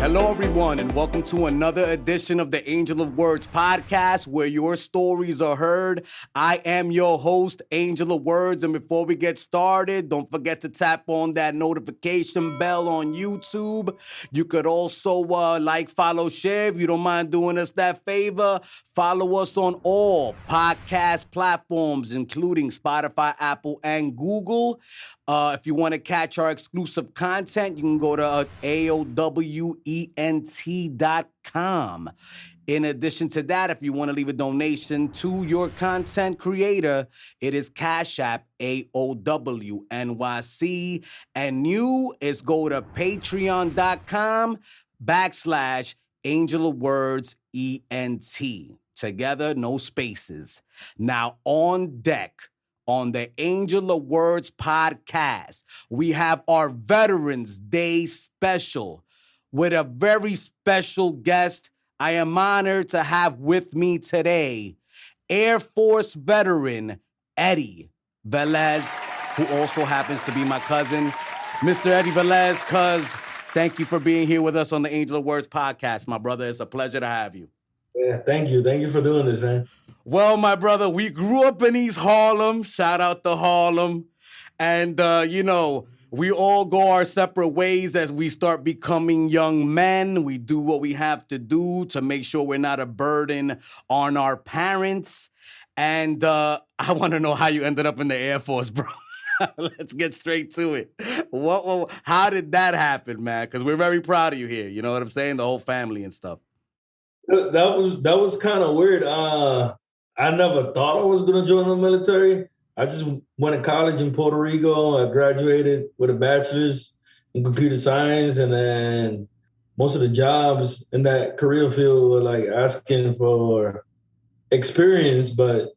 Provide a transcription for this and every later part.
Hello, everyone, and welcome to another edition of the Angel of Words podcast, where your stories are heard. I am your host, Angel of Words, and before we get started, don't forget to tap on that notification bell on YouTube. You could also like, follow, share. If you don't mind doing us that favor, follow us on all podcast platforms, including Spotify, Apple, and Google. If you want to catch our exclusive content, you can go to AOWENT.com. In addition to that, if you want to leave a donation to your content creator, it is Cash App, AOWNYC. And new is go to patreon.com/Angel of Words ENT. Together, no spaces. Now on deck, on the Angel of Words podcast, we have our Veterans Day special with a very special guest I am honored to have with me today, Air Force veteran Eddie Velez, who also happens to be my cousin. Mr. Eddie Velez, cuz, thank you for being here with us on the Angel of Words podcast, my brother. It's a pleasure to have you. Yeah, thank you. Thank you for doing this, man. Well, my brother, we grew up in East Harlem. Shout out to Harlem. And, we all go our separate ways as we start becoming young men. We do what we have to do to make sure we're not a burden on our parents. And I want to know how you ended up in the Air Force, bro. Let's get straight to it. How did that happen, man? Because we're very proud of you here. You know what I'm saying? The whole family and stuff. That was kind of weird. I never thought I was going to join the military. I just went to college in Puerto Rico. I graduated with a bachelor's in computer science, and then most of the jobs in that career field were like asking for experience. But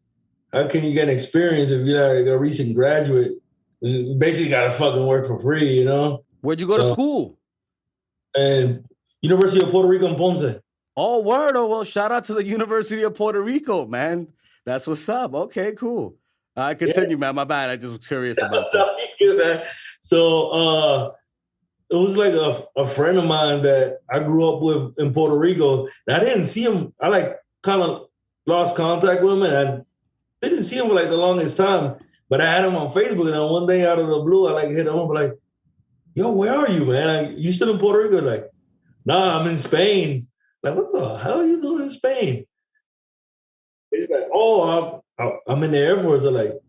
how can you get experience if you're like a recent graduate? You basically got to fucking work for free, you know? Where'd you go to school? And University of Puerto Rico in Ponce. Oh, word. Oh, well, shout out to the University of Puerto Rico, man. That's what's up. Okay, cool. I continue, man. My bad. I just was curious about that. So it was like a friend of mine that I grew up with in Puerto Rico. And I didn't see him. I kind of lost contact with him, and I didn't see him for the longest time. But I had him on Facebook, and then one day out of the blue, I hit him up like, "Yo, where are you, man? You still in Puerto Rico?" Like, "Nah, I'm in Spain." Like, what the hell are you doing in Spain? He's like, "Oh, I'm in the Air Force." I'm like,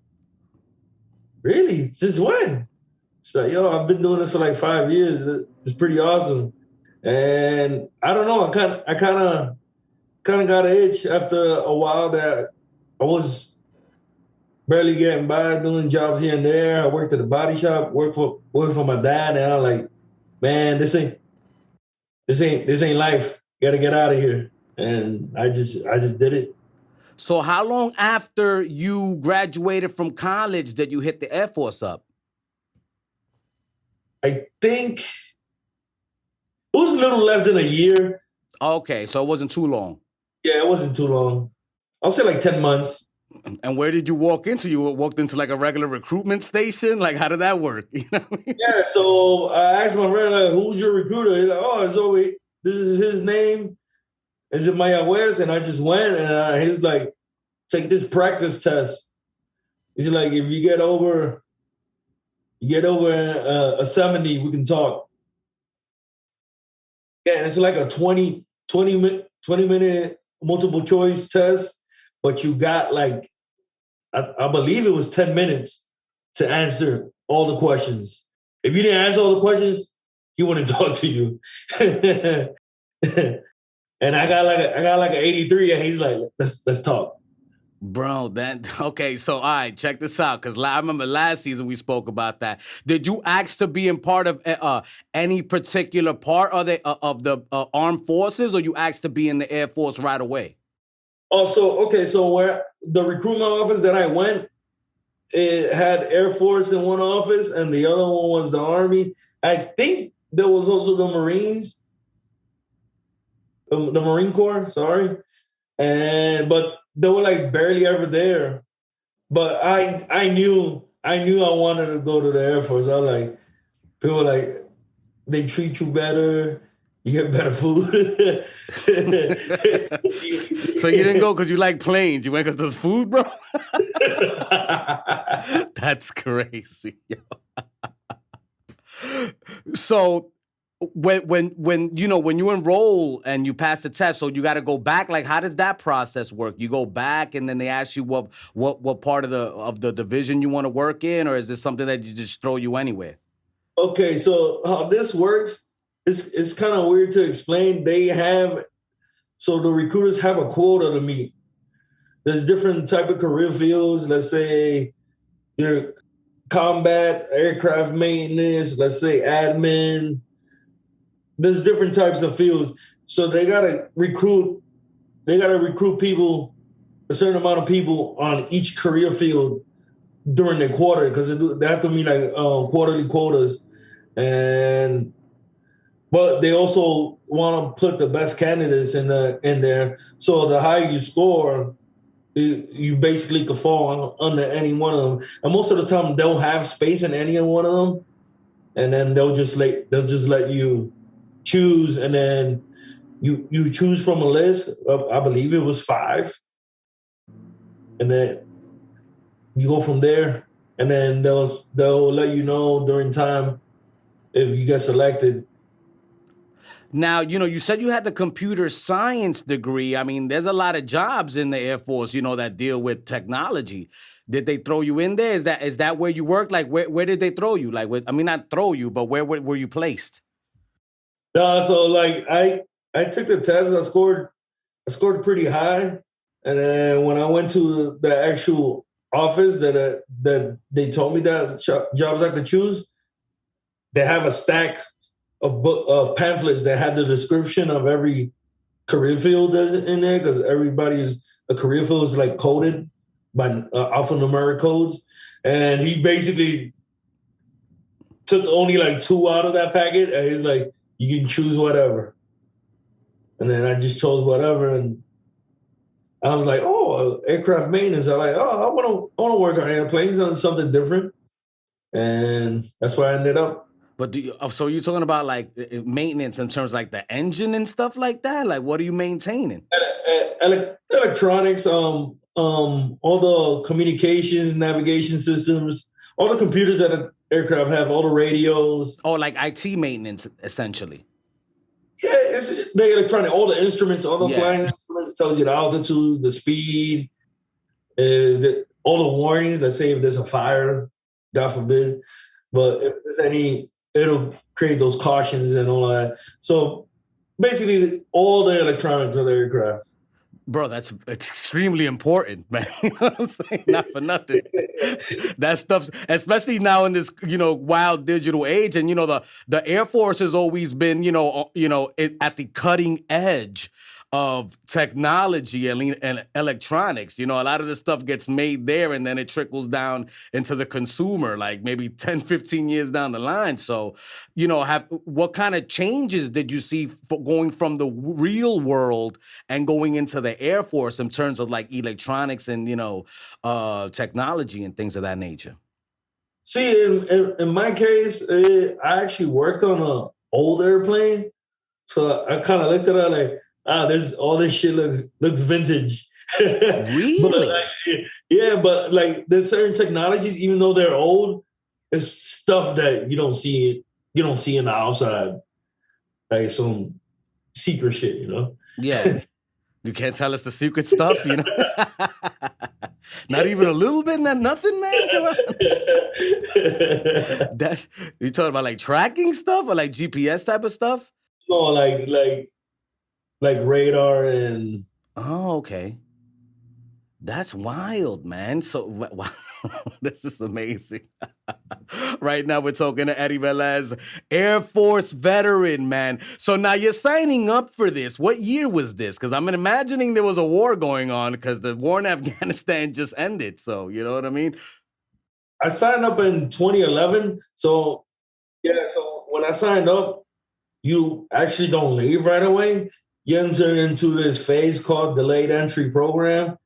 "Really? Since when?" She's like, "Yo, I've been doing this for 5 years. It's pretty awesome." And I don't know. I kind of got an itch after a while that I was barely getting by doing jobs here and there. I worked at a body shop, worked for my dad, and I'm like, "Man, this ain't life. Got to get out of here." And I just did it. So how long after you graduated from college did you hit the Air Force up? I think it was a little less than a year. Okay, so it wasn't too long. Yeah, it wasn't too long. I'll say 10 months. And where did you walk into? You walked into a regular recruitment station? How did that work? You know what I mean? Yeah, so I asked my friend, "Who's your recruiter?" He's like, "Oh, it's Zoe. This is his name. Is it Maya West?" And I just went, and he was like, "Take this practice test." He's like, "If you get over a 70, we can talk." Yeah, and it's like a 20 minute multiple choice test, but you got I believe it was 10 minutes to answer all the questions. If you didn't answer all the questions, he wouldn't talk to you. And I got an 83, and he's like, let's talk. Bro, okay, so all right, check this out, because I remember last season we spoke about that. Did you ask to be in part of any particular part of the armed forces, or you asked to be in the Air Force right away? Oh, so where the recruitment office that I went, it had Air Force in one office, and the other one was the Army. I think there was also the Marines, the Marine Corps, sorry. But they were barely ever there. But I knew I wanted to go to the Air Force. I was people they treat you better. You get better food. So you didn't go because you like planes. You went because of the food, bro? That's crazy. So when you enroll and you pass the test, so you got to go back. Like, how does that process work? You go back and then they ask you what part of the division you want to work in, or is this something that you just throw you anywhere? Okay, so how this works, it's kind of weird to explain. So the recruiters have a quota to meet. There's different type of career fields. Let's say your combat, aircraft maintenance, let's say admin. There's different types of fields. So they gotta recruit people, a certain amount of people on each career field during their quarter, because they have to meet like quarterly quotas. But they also want to put the best candidates in there. So the higher you score, you basically could fall under any one of them. And most of the time, they'll have space in any one of them, and then they'll just let you choose, and then you choose from a list of, I believe it was 5, and then you go from there, and then they'll let you know during time if you get selected. Now, you said you had the computer science degree. I mean, there's a lot of jobs in the Air Force, that deal with technology. Did they throw you in there? Is that where you worked? Like, where did they throw you? Like, not throw you, but where were you placed? So like I took the test and I scored pretty high, and then when I went to the actual office that they told me that jobs I could choose, they have a stack of pamphlets that had the description of every career field in there, because everybody's a career field is like coded by alphanumeric codes, and he basically took only like 2 out of that packet, and he's like, you can choose whatever. And then I just chose whatever, and I was like, oh, aircraft maintenance. I want to work on airplanes, on something different, and that's where I ended up. But so you're talking about like maintenance in terms of like the engine and stuff like that? Like, what are you maintaining? Electronics, all the communications, navigation systems, all the computers that an aircraft have, all the radios. Oh, like IT maintenance, essentially. Yeah, it's the electronic, all the instruments, all the flying instruments, tells you the altitude, the speed, all the warnings. Let's say if there's a fire, God forbid, but if there's any, it'll create those cautions and all that. So basically, all the electronics of the aircraft. Bro, it's extremely important, man. You know what I'm saying? Not for nothing. That stuff's, especially now in this, wild digital age, and the Air Force has always been, at the cutting edge of technology and electronics. A lot of this stuff gets made there and then it trickles down into the consumer, like maybe 10, 15 years down the line. So, what kind of changes did you see for going from the real world and going into the Air Force in terms of like electronics and, technology and things of that nature? See, in my case, I actually worked on an old airplane. So I kind of looked at it like, there's all this shit looks vintage. Really? But like there's certain technologies, even though they're old, it's stuff that you don't see in the outside, like some secret shit, Yeah, you can't tell us the secret stuff, Not even a little bit, nothing, man. Come on. You talking about like tracking stuff or like GPS type of stuff? No, like radar and. Oh, okay. That's wild, man. So, wow. This is amazing. Right now, we're talking to Eddie Velez, Air Force veteran, man. So now you're signing up for this. What year was this? Because I'm imagining there was a war going on because the war in Afghanistan just ended. So, you know what I mean? I signed up in 2011. So, so when I signed up, you actually don't leave right away. You enter into this phase called delayed entry program.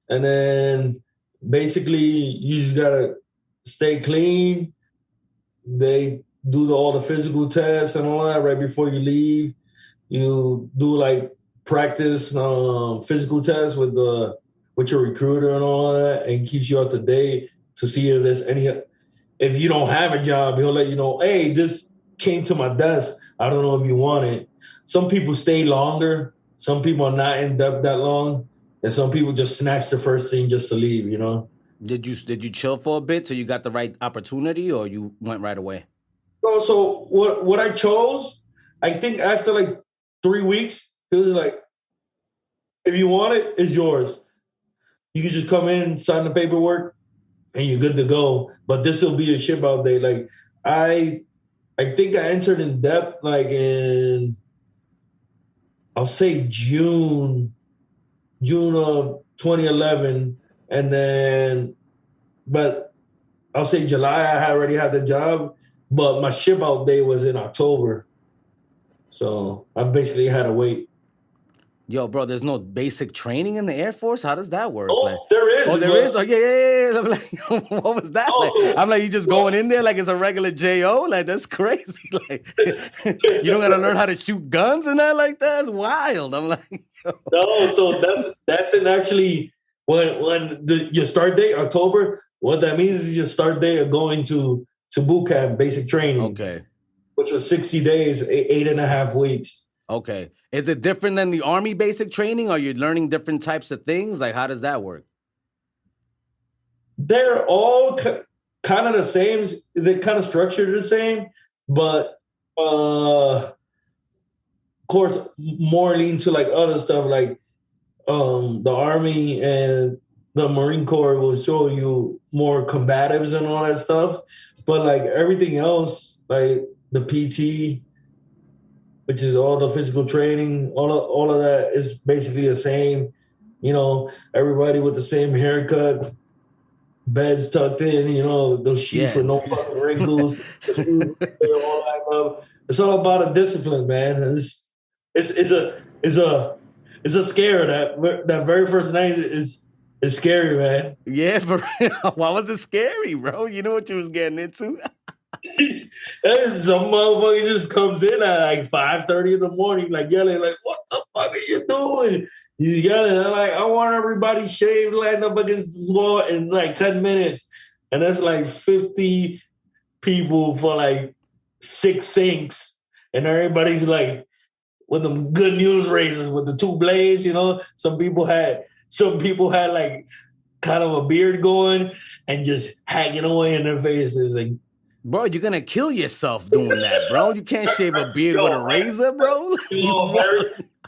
And then basically you just gotta stay clean. They do all the physical tests and all that right before you leave. You do like practice physical tests with your recruiter and all that, and keeps you up to date to see if there's any. If you don't have a job, he'll let you know, hey, this came to my desk. I don't know if you want it. Some people stay longer. Some people are not in depth that long, and some people just snatch the first thing just to leave. You know. Did you chill for a bit till you got the right opportunity, or you went right away? So what I chose, I think after like 3 weeks, it was like, if you want it, it's yours. You can just come in, sign the paperwork, and you're good to go. But this will be a ship out day. Like I think I entered in depth like in, I'll say June of 2011, and then, but I'll say July I already had the job, but my ship out day was in October, so I basically had to wait. Yo, bro, there's no basic training in the Air Force? How does that work? Oh, like, there is. Oh, there is? Oh, yeah. I'm like, what was that? Like, I'm like, you just going in there like it's a regular JO? Like, that's crazy. Like, you don't got to learn how to shoot guns and that like that? That's wild. I'm like, yo. No, so that's an actually, when your start date, October, what that means is your start date of going to boot camp, basic training. Okay. Which was 60 days, 8.5 weeks. Okay. Is it different than the Army basic training? Are you learning different types of things? Like, how does that work? They're all kind of the same. They're kind of structured the same, but of course, more lean to like other stuff, like the Army and the Marine Corps will show you more combatives and all that stuff. But like everything else, like the PT, which is all the physical training, all of that is basically the same. You know, everybody with the same haircut, beds tucked in, you know, those sheets with no fucking wrinkles, all that stuff. It's all about a discipline, man. It's a scare. That very first night is scary, man. Yeah, for real. Why was it scary, bro? You know what you was getting into? Some motherfucker just comes in at like 5:30 in the morning, like yelling, like, "What the fuck are you doing?" He's yelling, like, "I want everybody shaved, lined up against this wall in like 10 minutes," and that's like 50 people for like 6 sinks, and everybody's like with them good news razors with the 2 blades, you know. Some people had like kind of a beard going and just hanging away in their faces, like. Bro, you're gonna kill yourself doing that, bro. You can't shave a beard with a razor, bro.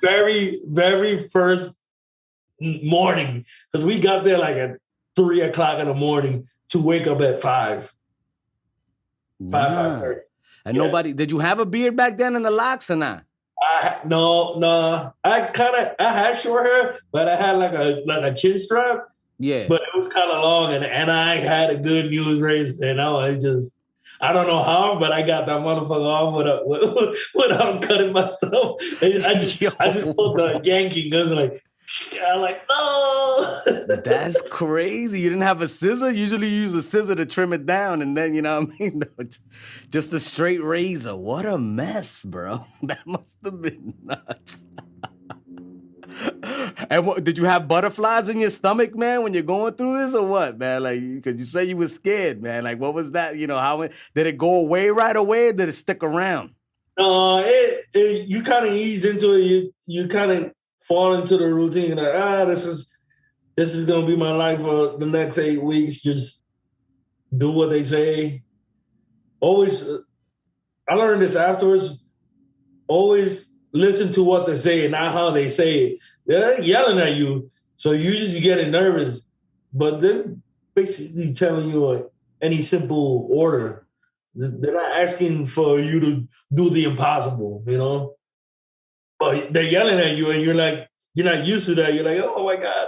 Very, very first morning, because we got there like at 3 o'clock in the morning to wake up at 5. 5:30. And nobody, did you have a beard back then in the locks or not? No. I had short hair, but I had like a chin strap. Yeah. But it was kind of long, and I had a good news razor, and I don't know how, but I got that motherfucker off without cutting myself. I just pulled the yanking. I was like, no. That's crazy. You didn't have a scissor? Usually you use a scissor to trim it down, and then, you know what I mean? Just a straight razor. What a mess, bro. That must have been nuts. And what, did you have butterflies in your stomach, man, when you're going through this, or what, man? Like, because you say you were scared, man. Like, what was that? You know, how did it go away right away, or did it stick around? You kind of ease into it. You kind of fall into the routine. Like, this is gonna be my life for the next 8 weeks. Just do what they say. Always, I learned this afterwards. Always listen to what they say and not how they say it. They're yelling at you, so you just getting nervous. But they're basically telling you any simple order. They're not asking for you to do the impossible, you know? But they're yelling at you, and you're like, you're not used to that. You're like, oh my God.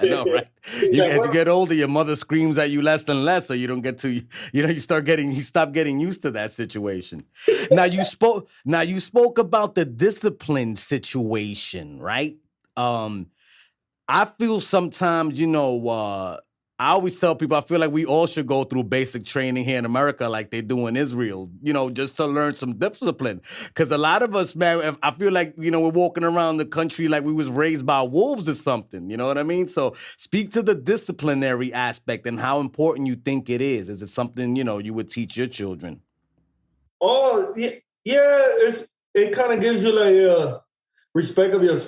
I know, right? As you get older, your mother screams at you less and less, so you don't get to, you stop getting used to that situation. Now you spoke about the discipline situation, right? I feel sometimes, I always tell people I feel like we all should go through basic training here in America like they do in Israel, just to learn some discipline. Because a lot of us, man, I feel like, we're walking around the country like we was raised by wolves or something. You know what I mean? So speak to the disciplinary aspect and how important you think it is. Is it something, you would teach your children? Oh, yeah, it kind of gives you like respect of your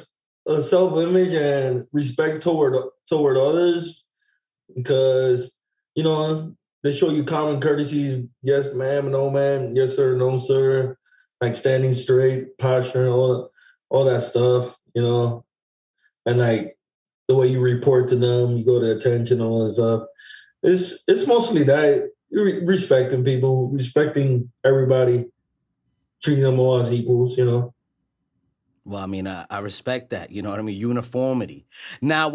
self-image and respect toward others. Because, they show you common courtesies. Yes, ma'am, no, ma'am. Yes, sir, no, sir. Like standing straight, posture, all that stuff, And like the way you report to them, you go to attention, all that stuff. It's mostly that. Respecting people, respecting everybody, treating them all as equals, Well, I mean, I respect that. You know what I mean? Uniformity. Now,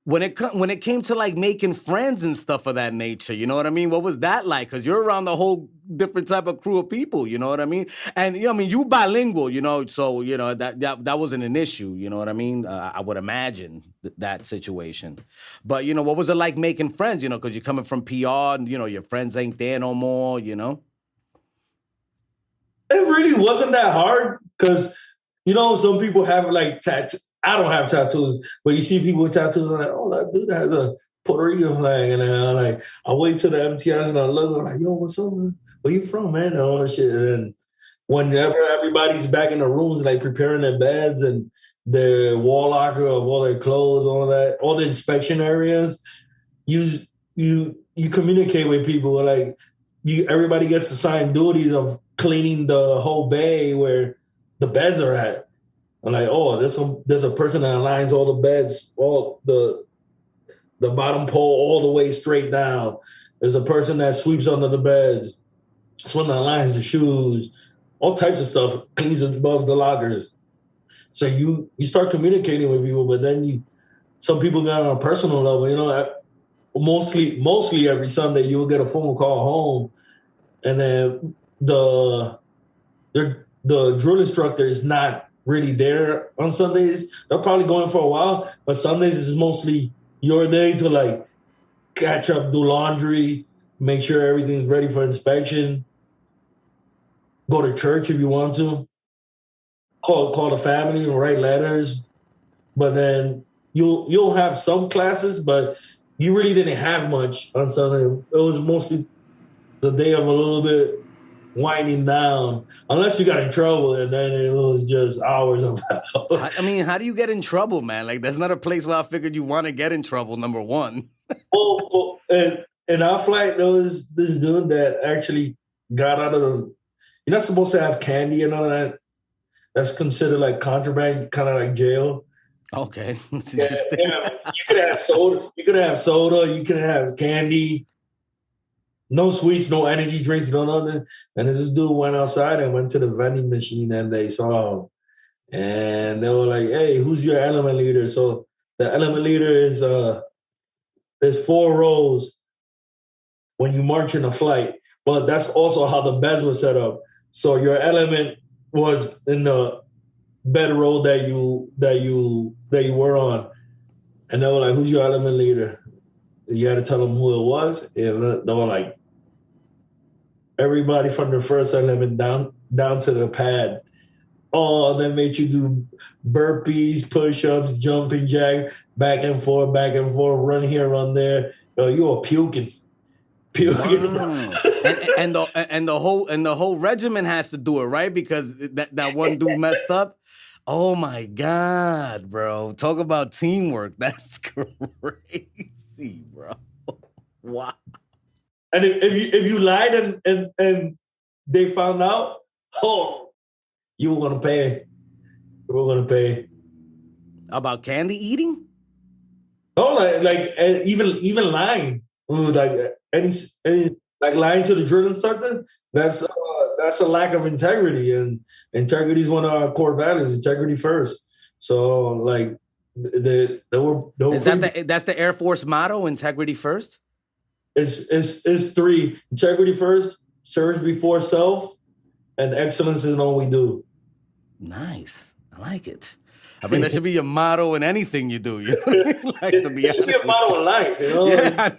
when it came to like making friends and stuff of that nature, you know what I mean? What was that like? Because you're around the whole different type of crew of people, you know what I mean? And you bilingual, so that wasn't an issue, you know what I mean? I would imagine that situation. But what was it like making friends? Because you're coming from PR, and your friends ain't there no more, It really wasn't that hard because some people have like tattoos. I don't have tattoos, but you see people with tattoos and like, oh, that dude has a Puerto Rican flag, and I wait till the MTIs and I look, I'm like, yo, what's up, man? Where you from, man? And all that shit. And whenever everybody's back in the rooms, like preparing their beds and their wall locker of all their clothes, all that, all the inspection areas, you communicate with people. Like everybody gets assigned duties of cleaning the whole bay where the beds are at. I'm like, oh, there's a person that aligns all the beds, all the bottom pole all the way straight down. There's a person that sweeps under the beds. Someone that aligns the shoes, all types of stuff, cleans above the lockers. So you start communicating with people, but then some people got on a personal level. Mostly every Sunday you'll get a phone call home, and then the drill instructor is not really there on Sundays. They're probably going for a while, but Sundays is mostly your day to like catch up, do laundry, make sure everything's ready for inspection, go to church if you want to, call the family, write letters. But then you'll have some classes, but you really didn't have much on Sunday. It was mostly the day of a little bit winding down, unless you got in trouble, and then it was just hours of I mean, how do you get in trouble, man? Like, that's not a place where I figured you want to get in trouble, number one. Well, and in our flight, there was this dude that actually got out of the... You're not supposed to have candy and all that. That's considered like contraband, kind of like jail. Okay. That's interesting. Yeah. You could have soda, you can have candy. No sweets, no energy drinks, no nothing. And this dude went outside and went to the vending machine and they saw him. And they were like, hey, who's your element leader? So the element leader is there's 4 rows when you march in a flight. But that's also how the beds were set up. So your element was in the bedroll that you were on. And they were like, who's your element leader? You had to tell them who it was. And they were like, everybody from the first element down to the pad. Oh, they made you do burpees, push-ups, jumping jack, back and forth, run here, run there. You were puking. Wow. and the whole regiment has to do it, right? Because that one dude messed up. Oh my God, bro. Talk about teamwork. That's crazy, bro. Wow. And if you lied and they found out, you were gonna pay. You were gonna pay. About candy eating? Oh, like even lying, like any like lying to the drill instructor. That's a lack of integrity, and integrity is one of our core values. Integrity first. So like they were that's the Air Force motto? Integrity first. It's 3: integrity first, service before self, and excellence in all we do. Nice. I like it. I mean, that should be your motto in anything you do. You know what I mean? Like, to be It should be a honest motto with in life, you know? you. Yeah,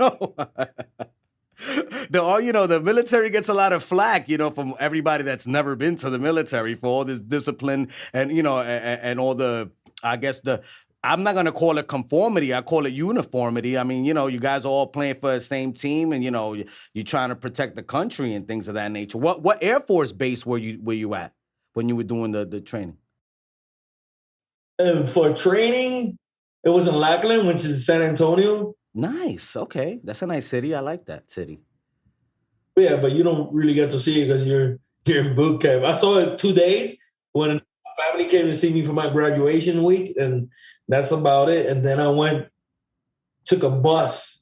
I know. The military gets a lot of flack, from everybody that's never been to the military for all this discipline and, and all the, I guess I'm not going to call it conformity. I call it uniformity. I mean, you guys are all playing for the same team and, you're trying to protect the country and things of that nature. What Air Force base were you at when you were doing the training? For training, it was in Lackland, which is San Antonio. Nice. Okay. That's a nice city. I like that city. Yeah, but you don't really get to see it because you're in boot camp. I saw it 2 days when my family came to see me for my graduation week, and that's about it. And then I took a bus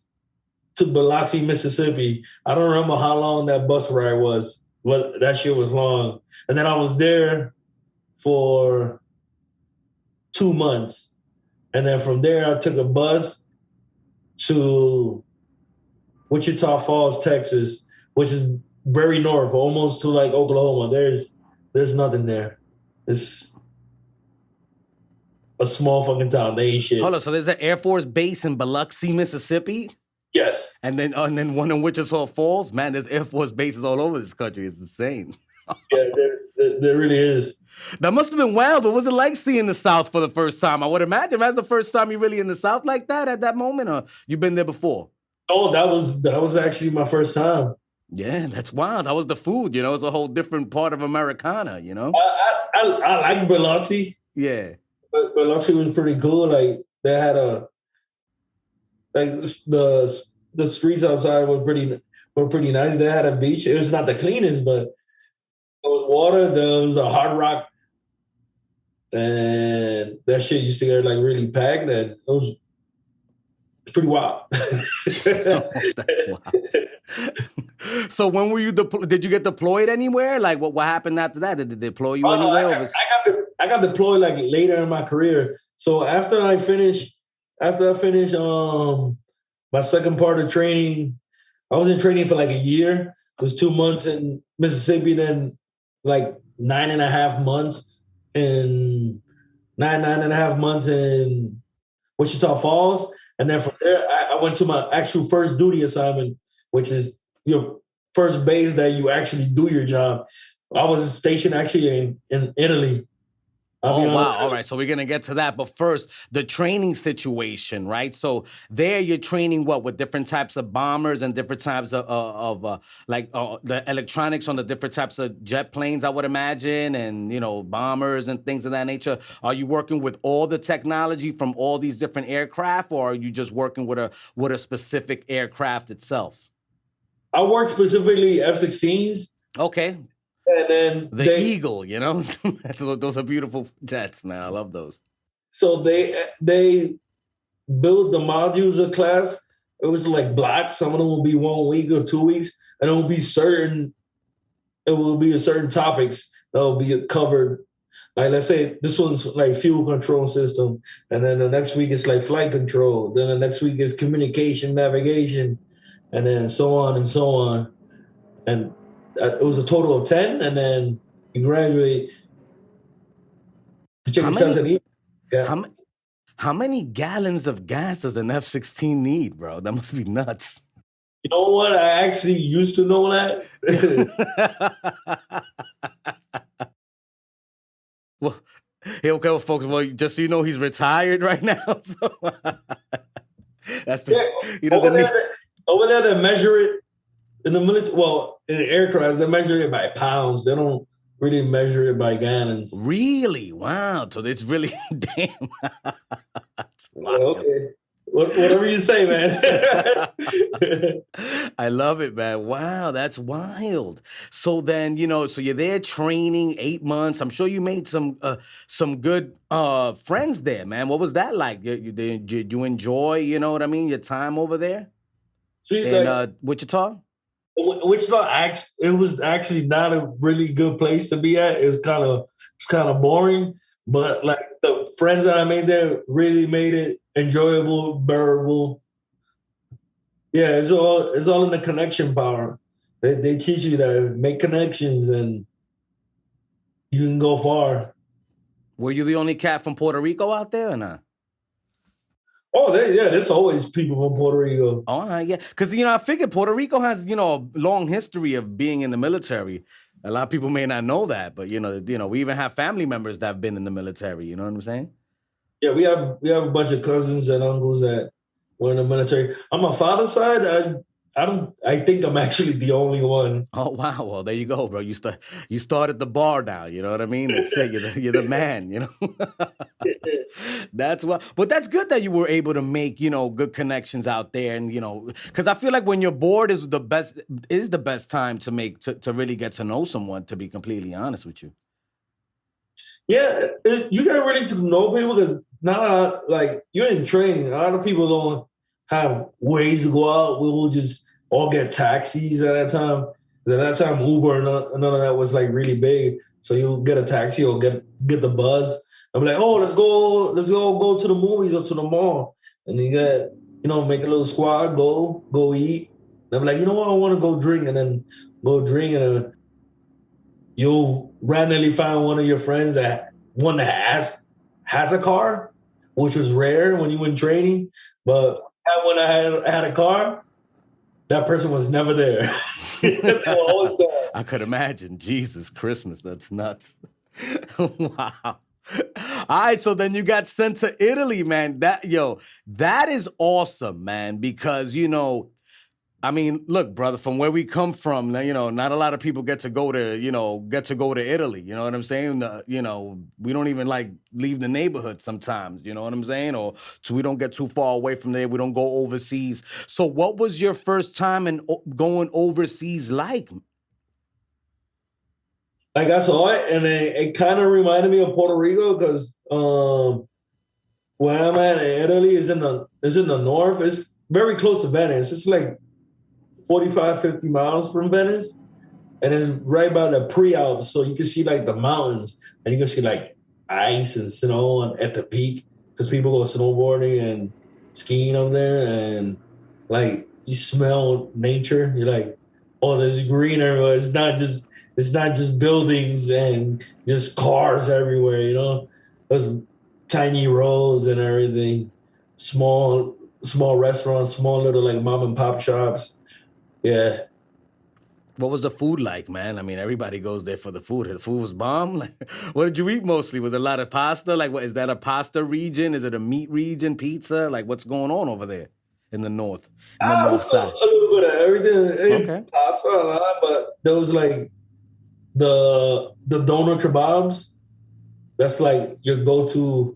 to Biloxi, Mississippi. I don't remember how long that bus ride was, but that shit was long. And then I was there for 2 months. And then from there, I took a bus to Wichita Falls, Texas, which is very north, almost to like Oklahoma. There's nothing there. It's a small fucking town. They ain't shit. Hold on, so there's an Air Force base in Biloxi, Mississippi? Yes. And then one in Wichita Falls? Man, there's Air Force bases all over this country. It's insane. Yeah, there really is. That must have been wild. What was it like seeing the South for the first time? I would imagine that's the first time you're really in the South like that at that moment, or you've been there before? Oh, that was actually my first time. Yeah, that's wild. That was the food, It's a whole different part of Americana, I like Biloxi. Yeah. But Biloxi was pretty cool. Like they had the streets outside were pretty nice. They had a beach. It was not the cleanest, but there was water. There was a Hard Rock, and that shit used to get like really packed, and it was pretty wild. That's wild. So when were you did you get deployed anywhere? Like what happened after that? Did they deploy you anywhere? I got deployed like later in my career. So after I finished my second part of training, I was in training for like a year. It was 2 months in Mississippi, then like 9.5 months in nine and a half months in Wichita Falls. And then from there, I went to my actual first duty assignment, which is your first base that you actually do your job. I was stationed actually in Italy. Oh, wow. All right. So we're going to get to that. But first, the training situation, right? So there you're training with different types of bombers and different types of the electronics on the different types of jet planes, I would imagine, and, bombers and things of that nature. Are you working with all the technology from all these different aircraft, or are you just working with a specific aircraft itself? I work specifically F-16s. Okay. And then the Eagle, those are beautiful jets, man. I love those. So they build the modules of class. It was like blocks. Some of them will be 1 week or 2 weeks, and it will be certain topics that will be covered. Like let's say this one's like fuel control system, and then the next week it's like flight control. Then the next week is communication, navigation, and then so on and so on. And it was a total of 10, and then you graduate. How many gallons of gas does an F-16 need, bro? That must be nuts. You know what? I actually used to know that. Well, okay, folks. Well, just so you know, he's retired right now. So that's he doesn't need. Over there, they measure it. In the military, in the aircraft, they measure it by pounds. They don't really measure it by gallons. Really? Wow. So it's really damn. Okay. Whatever you say, man. I love it, man. Wow, that's wild. So then, so you're there training 8 months. I'm sure you made some good friends there, man. What was that like? Did you enjoy, your time over there? See, in Wichita? Wichita, it was actually not a really good place to be at. It's kind of boring, but like the friends that I made there really made it enjoyable, bearable. Yeah, it's all in the connection power. They teach you to make connections, and you can go far. Were you the only cat from Puerto Rico out there or not? Oh, there's always people from Puerto Rico. Oh, yeah. Because, I figured Puerto Rico has, a long history of being in the military. A lot of people may not know that, but, we even have family members that have been in the military. You know what I'm saying? Yeah, we have a bunch of cousins and uncles that were in the military. On my father's side, I think I'm actually the only one. Oh, wow. Well, there you go, bro. You start at the bar now. You know what I mean? That's it. You're the man, That's what. But that's good that you were able to make, good connections out there. And, because I feel like when you're bored is the best time to really get to know someone, to be completely honest with you. Yeah, you got really to know people because not like you're in training. A lot of people don't have ways to go out. We will just all get taxis at that time. At that time, Uber and none of that was like really big. So you get a taxi or get the bus. I'm like, oh, let's go to the movies or to the mall. And you get, make a little squad, go eat. And I'm like, you know what, I want to go drink, and then go drink, and you'll randomly find one of your friends that has a car, which was rare when you went training. But when I had a car, that person was never there. They were always there. I could imagine. Jesus Christmas, that's nuts. Wow. All right, so then you got sent to Italy, man. That is awesome, man, because I mean, look, brother, from where we come from, not a lot of people get to go to Italy. You know what I'm saying? We don't even leave the neighborhood sometimes. You know what I'm saying? Or so we don't get too far away from there. We don't go overseas. So what was your first time in going overseas like? Like I saw it, and it kind of reminded me of Puerto Rico because where I'm at in Italy is in the north. It's very close to Venice. It's like 45, 50 miles from Venice, and it's right by the pre-Alps, so you can see the mountains, and you can see ice and snow at the peak because people go snowboarding and skiing up there, and you smell nature. You're like, oh, there's green everywhere. It's not just buildings and just cars everywhere. Those tiny roads and everything, small restaurants, small little mom and pop shops. Yeah. What was the food like, man? I mean, everybody goes there for the food. The food was bomb. What did you eat mostly? Was it a lot of pasta? What is that, a pasta region? Is it a meat region? Pizza? What's going on over there in the north? In the north side? A little bit of everything. Okay. Pasta a lot, but there was the doner kebabs. That's your go-to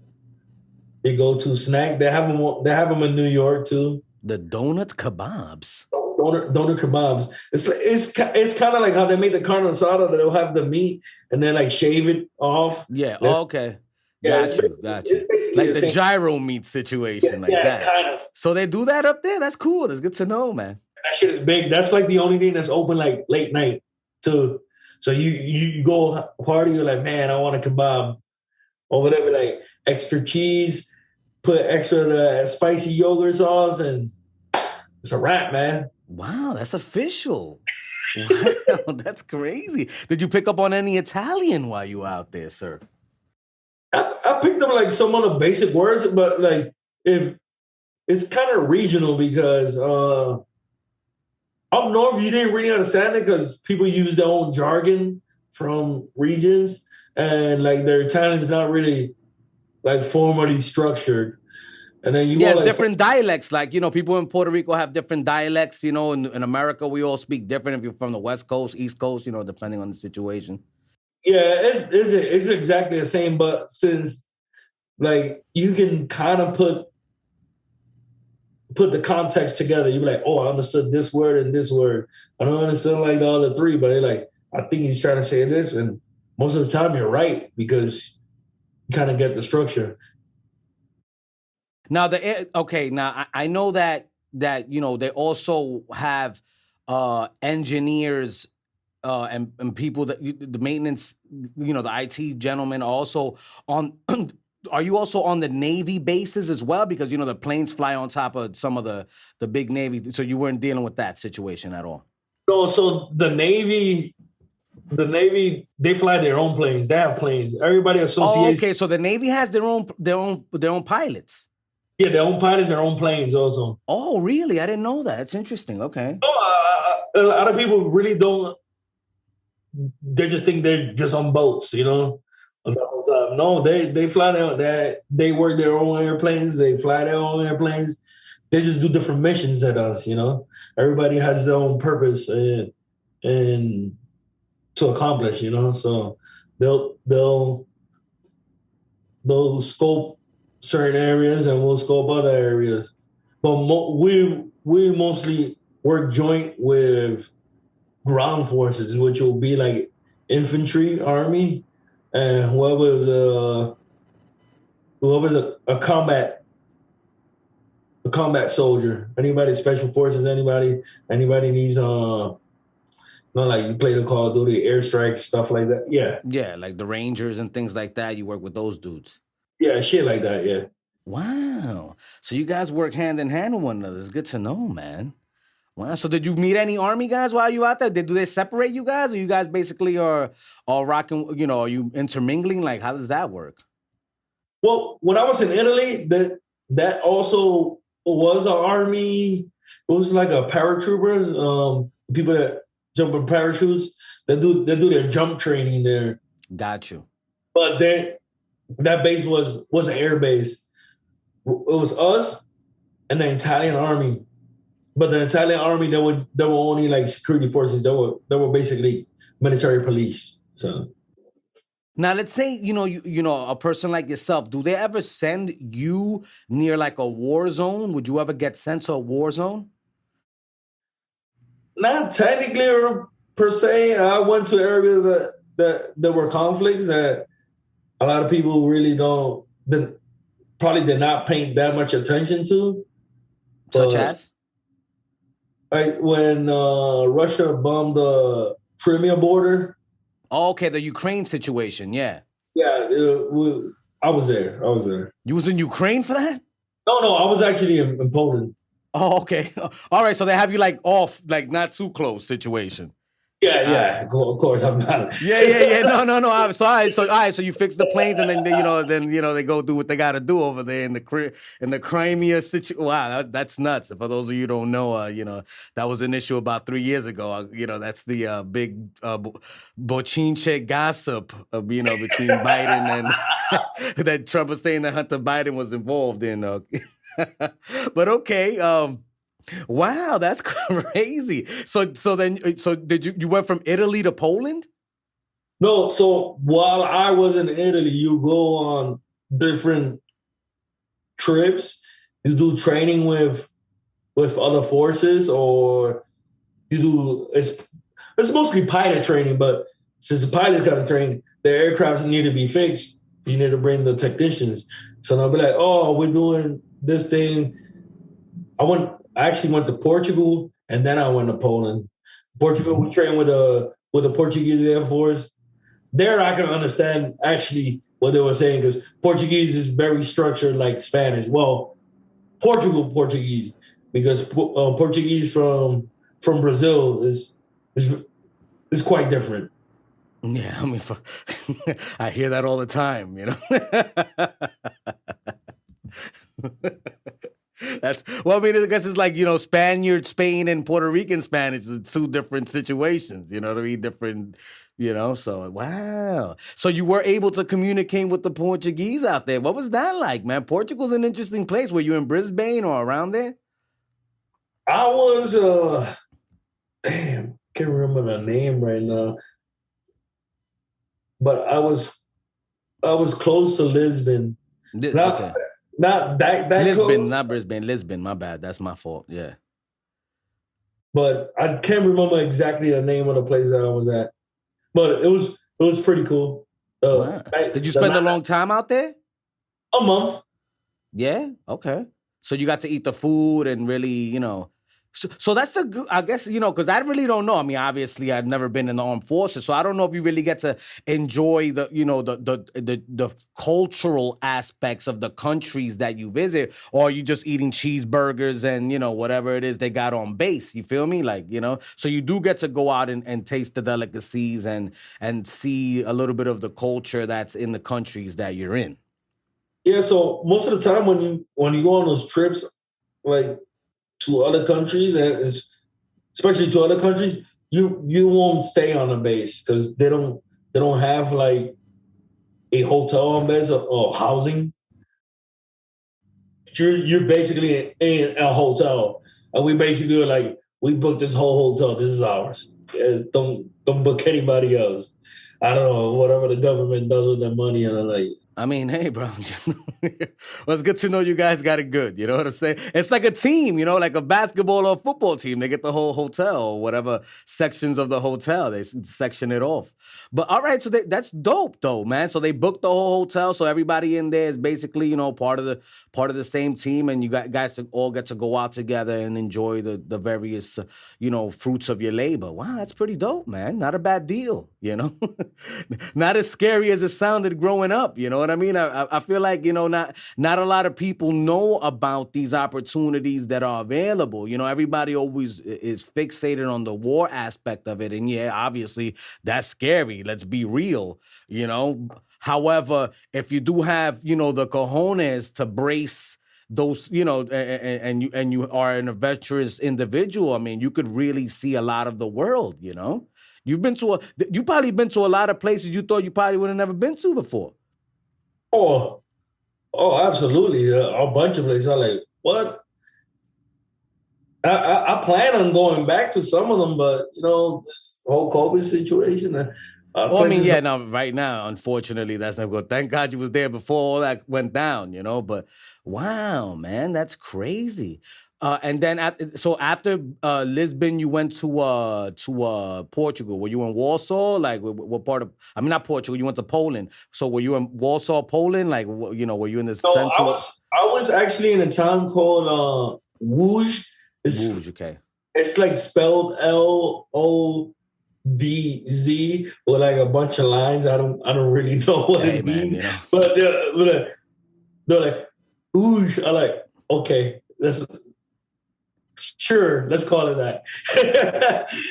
snack. They have them in New York too. The donut kebabs. Doner kebabs. It's kind of like how they make the carne asada. They'll have the meat and then shave it off. Yeah. Okay. Got you. Like the gyro meat situation, that. Kind of. So they do that up there. That's cool. That's good to know, man. That shit is big. That's the only thing that's open late night too. So you go party. You're like, man, I want a kebab or whatever. Extra cheese, put extra spicy yogurt sauce, and it's a wrap, man. Wow, that's official. Wow, that's crazy. Did you pick up on any Italian while you were out there, sir? I picked up some of the basic words, but if it's kind of regional because up north you didn't really understand it because people use their own jargon from regions, and their Italian is not really formally structured. And then it's different dialects. People in Puerto Rico have different dialects. In America, we all speak different. If you're from the West Coast, East Coast, depending on the situation. Yeah, it's exactly the same. But since you can kind of put the context together, you're like, oh, I understood this word and this word. I don't understand the other three, but they're I think he's trying to say this, and most of the time you're right because you kind of get the structure. Now I know that they also have engineers and people that the maintenance, the IT gentlemen also on. Are you also on the Navy bases as well? Because the planes fly on top of some of the big Navy, so you weren't dealing with that situation at all. No, so the Navy The Navy, they fly their own planes. They have planes. Everybody associates. Oh, okay. So the Navy has their own pilots. Yeah, their own pilots, their own planes also. Oh, really? I didn't know that. That's interesting. Okay. A lot of people really don't. They just think they're just on boats, you know, the whole time. No, they fly their. They work their own airplanes. They fly their own airplanes. They just do different missions than us, you know. Everybody has their own purpose and to accomplish, you know. So they'll scope certain areas and we'll scope other areas. But we mostly work joint with ground forces, which will be like infantry, army, and whoever's a combat soldier. Anybody special forces, anybody needs not like you play the Call of Duty airstrikes, stuff like that. Yeah. Yeah, like the Rangers and things like that. You work with those dudes. Yeah, shit like that, yeah. Wow. So you guys work hand in hand with one another. It's good to know, man. Wow. So did you meet any Army guys while you out there? Do they separate you guys, or you guys basically are all rocking, you know, are you intermingling? Like, how does that work? Well, when I was in Italy, that also was an Army. It was like a paratrooper, people that jump in parachutes. They do their jump training there. Got you. But then that base was an air base. It was us and the Italian Army. But the Italian Army, they were only like security forces. They were basically military police. So now let's say you know a person like yourself. Do they ever send you near like a war zone? Would you ever get sent to a war zone? Not technically or per se. I went to areas that were conflicts that a lot of people really probably did not pay that much attention to. Such as? Like when Russia bombed the Crimea border. Oh, okay, the Ukraine situation, yeah. Yeah, I was there. You was in Ukraine for that? No, I was actually in Poland. Oh, okay. All right, so they have you like off, like not too close situation. Yeah. Of course, I'm not. Yeah. No. All right. So you fix the planes, and then they go do what they got to do over there in the Crimea situation. Wow, that's nuts. For those of you who don't know, that was an issue about 3 years ago. That's the big Bochinche gossip, between Biden and that Trump was saying that Hunter Biden was involved in. But okay. Wow, that's crazy. So did you went from Italy to Poland? No, so while I was in Italy, you go on different trips. You do training with other forces, or you do it's mostly pilot training, but since the pilots got to train, the aircrafts need to be fixed. You need to bring the technicians. So they'll be like, oh, we're doing this thing. I actually went to Portugal, and then I went to Poland. Portugal, we trained with the Portuguese Air Force. There, I can understand actually what they were saying, because Portuguese is very structured like Spanish. Well, Portuguese, because Portuguese from Brazil is quite different. Yeah, I mean, I hear that all the time. I guess it's like, Spaniard, Spain, and Puerto Rican Spanish are two different situations, you know what I mean? Different, so wow. So you were able to communicate with the Portuguese out there. What was that like, man? Portugal's an interesting place. Were you in Brisbane or around there? I was, can't remember the name right now. But I was close to Lisbon. Okay. Not that Lisbon, close. not Brisbane. Lisbon, my bad. That's my fault. Yeah. But I can't remember exactly the name of the place that I was at. But it was pretty cool. Wow. Did you spend a long time out there? A month. Yeah. Okay. So you got to eat the food and really, So that's I guess, because I really don't know. I mean, obviously, I've never been in the armed forces, so I don't know if you really get to enjoy the cultural aspects of the countries that you visit, or are you just eating cheeseburgers and whatever it is they got on base. You feel me? Like, so you do get to go out and taste the delicacies and see a little bit of the culture that's in the countries that you're in. Yeah. So most of the time when you go on those trips, like to other countries, especially to other countries, you won't stay on the base because they don't have like a hotel on base or housing. You're basically in a hotel, and we basically were like, we booked this whole hotel. This is ours. Don't book anybody else. I don't know, whatever the government does with their money, and I'm like, I mean, hey, bro. Well, it's good to know you guys got it good. You know what I'm saying? It's like a team, like a basketball or football team. They get the whole hotel or whatever sections of the hotel. They section it off. But all right, so that's dope, though, man. So they booked the whole hotel, so everybody in there is basically, part of the same team, and you guys all get to go out together and enjoy the various, fruits of your labor. Wow, that's pretty dope, man. Not a bad deal, Not as scary as it sounded growing up. You know what I mean? I feel like, not a lot of people know about these opportunities that are available. Everybody always is fixated on the war aspect of it. And yeah, obviously that's scary. Let's be real, However, if you do have, the cojones to brace those, and you are an adventurous individual, I mean, you could really see a lot of the world, You've probably been to a lot of places you thought you probably would have never been to before. Oh, absolutely. A bunch of places. I'm like, what? I plan on going back to some of them, but this whole COVID situation. Well, I mean, yeah, no, right now, unfortunately, that's not good. Thank God you was there before all that went down, But wow, man, that's crazy. And then after Lisbon, you went to Portugal. Were you in Warsaw? Like, what part of? I mean, not Portugal. You went to Poland. So were you in Warsaw, Poland? Like, were you in the central? I was actually in a town called Łódź. Łódź, okay. It's like spelled LODZ with like a bunch of lines. I don't really know what it means. But they're like Łódź. I'm like, okay, sure, let's call it that.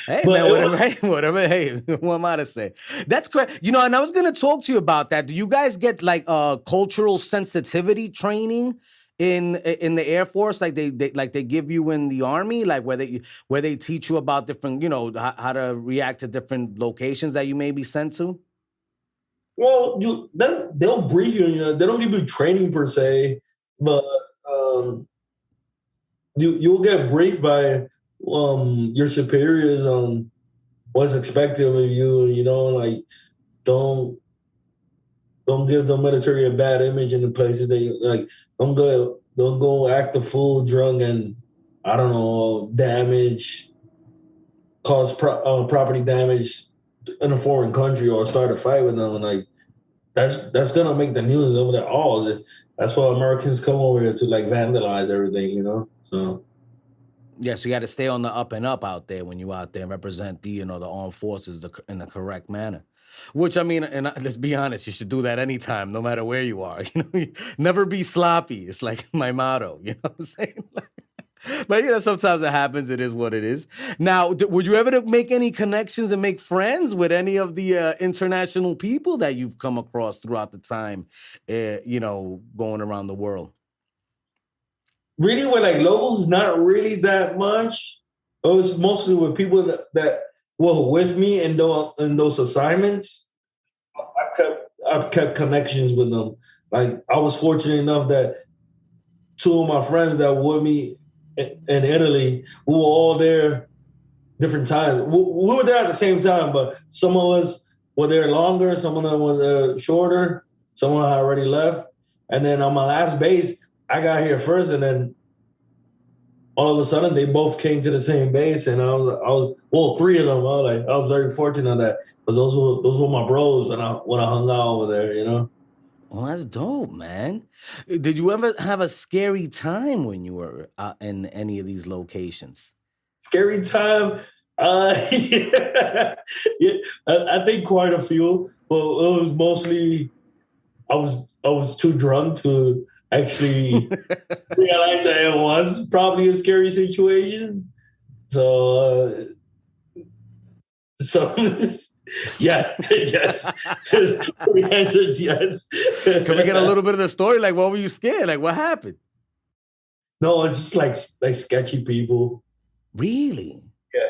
Hey, man, whatever. Hey, what am I to say? That's great. And I was going to talk to you about that. Do you guys get like cultural sensitivity training in the Air Force, like they give you in the Army, like where they teach you about different, how to react to different locations that you may be sent to? Well, they'll brief you. They don't give you training per se, but you'll get briefed by your superiors on what's expected of you. Like don't give the military a bad image in the places that you like. Don't go act a fool, drunk, and I don't know, cause property damage in a foreign country or start a fight with them. And like that's gonna make the news over there. Oh, that's why Americans come over here to like vandalize everything, So. Yeah, so you got to stay on the up and up out there when you out there and represent the armed forces in the correct manner. Which, I mean, and let's be honest, you should do that anytime, no matter where you are. Never be sloppy. It's like my motto. You know what I'm saying? But sometimes it happens. It is what it is. Now, would you ever make any connections and make friends with any of the international people that you've come across throughout the time, going around the world? Really, with like locals, not really that much. It was mostly with people that were with me in those assignments. I've kept connections with them. Like I was fortunate enough that two of my friends that were with me in Italy, we were all there different times. We were there at the same time, but some of us were there longer, some of them were there shorter, some of them had already left. And then on my last base, I got here first, and then all of a sudden they both came to the same base, and I was three of them. I was very fortunate that because those were my bros when I hung out over there, Well, that's dope, man. Did you ever have a scary time when you were in any of these locations? Scary time. Yeah, yeah. I think quite a few, but it was mostly I was too drunk to actually realize that it was probably a scary situation. So, so yes, yes. The answer is yes. Can we get a little bit of the story? Like, what were you scared? Like, what happened? No, it's just like sketchy people. Really? Yeah.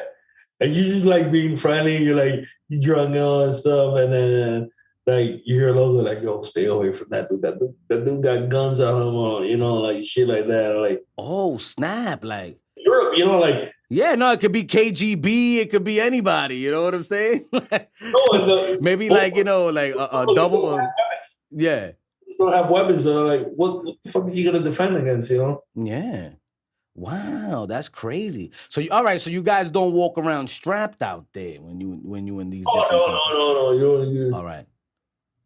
And you just like being friendly, you're like you drunk and all that stuff, and then like you hear a logo like, yo, stay away from that dude. That dude got guns on him or like shit like that. Like, oh snap, like Europe, like, yeah, no, it could be KGB, it could be anybody, you know what I'm saying? Maybe like, like a double yeah. Don't have weapons, so like what the fuck are you gonna defend against, Yeah. Wow, that's crazy. So all right, so you guys don't walk around strapped out there when you in these different countries. No. All right.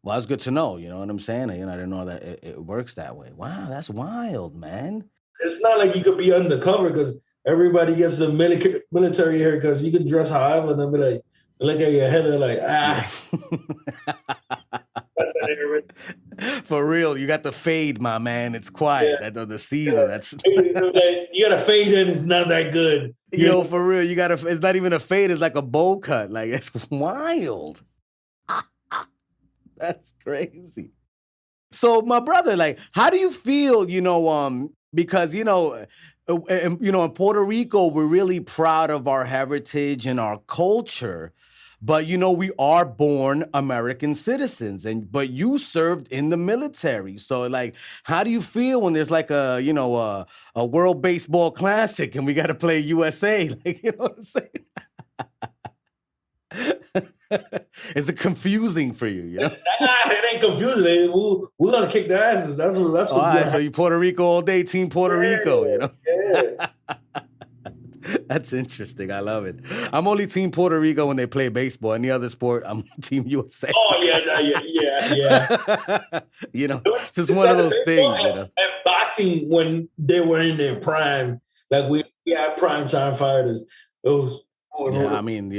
Well, that's good to know, you know what I'm saying? I didn't know that it works that way. Wow, that's wild, man. It's not like you could be undercover because everybody gets the military here because you can dress however and then be like, look at your head and like, For real, you got the fade, my man. It's quiet. Yeah. The Caesar. That's you got a fade in. It's not that good. Yo, for real, you got it's not even a fade. It's like a bowl cut. Like it's wild. That's crazy. So, my brother, like, how do you feel? Because in Puerto Rico, we're really proud of our heritage and our culture. But, we are born American citizens, but you served in the military. So, like, how do you feel when there's like a World Baseball Classic and we got to play USA? Like, you know what I'm saying? Is it confusing for you? It ain't confusing. We're gonna kick their asses. That's what. All right, so you Puerto Rico all day, Team Puerto Rico. Yeah. That's interesting. I love it. I'm only Team Puerto Rico when they play baseball. Any other sport, I'm Team USA. Oh yeah. It's just one of those things. And boxing when they were in their prime, like we had prime time fighters. It was. Yeah, I mean,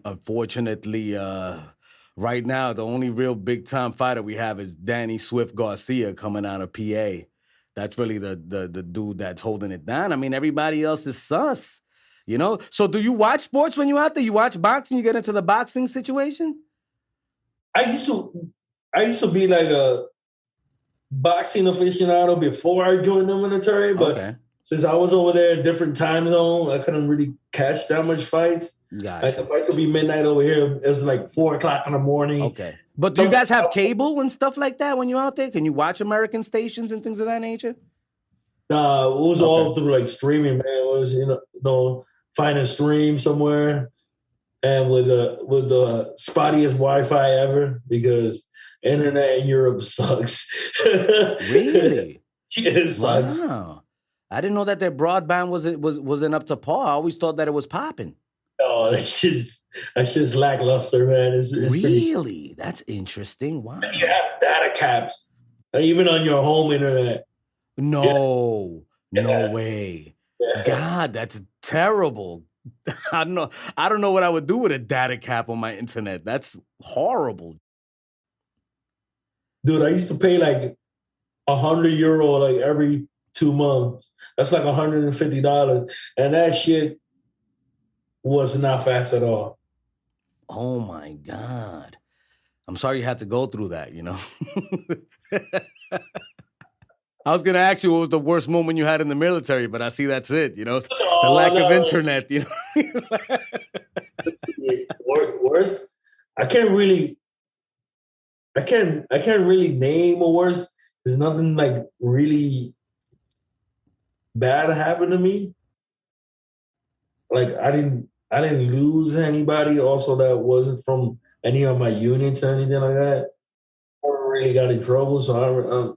unfortunately, right now the only real big time fighter we have is Danny Swift Garcia coming out of PA. That's really the dude that's holding it down. I mean, everybody else is sus. So do you watch sports when you're out there? You watch boxing? You get into the boxing situation? I used to be like a boxing aficionado before I joined the military, but since I was over there, different time zone, I couldn't really catch that much fights. Gotcha. Like the fight could be midnight over here. It's like 4:00 in the morning. Okay. But do you guys have cable and stuff like that when you're out there? Can you watch American stations and things of that nature? Nah, it was all through like streaming, man. It was, find a stream somewhere and with the spottiest Wi-Fi ever because internet in Europe sucks. Really? Yeah, it sucks. Wow. I didn't know that their broadband wasn't up to par. I always thought that it was popping. Oh, that's just lackluster, man. It's really? That's interesting. Wow. You have data caps, even on your home internet. No way. Yeah. God, that's terrible. I don't know what I would do with a data cap on my internet. That's horrible. Dude, I used to pay like €100 like every 2 months. That's like $150. And that shit was not fast at all. Oh my God. I'm sorry you had to go through that, I was going to ask you what was the worst moment you had in the military, but I see that's it, the lack of internet, Worst? I can't really name a worst. There's nothing like really bad happened to me. Like I didn't lose anybody also that wasn't from any of my units or anything like that. I never really got in trouble, so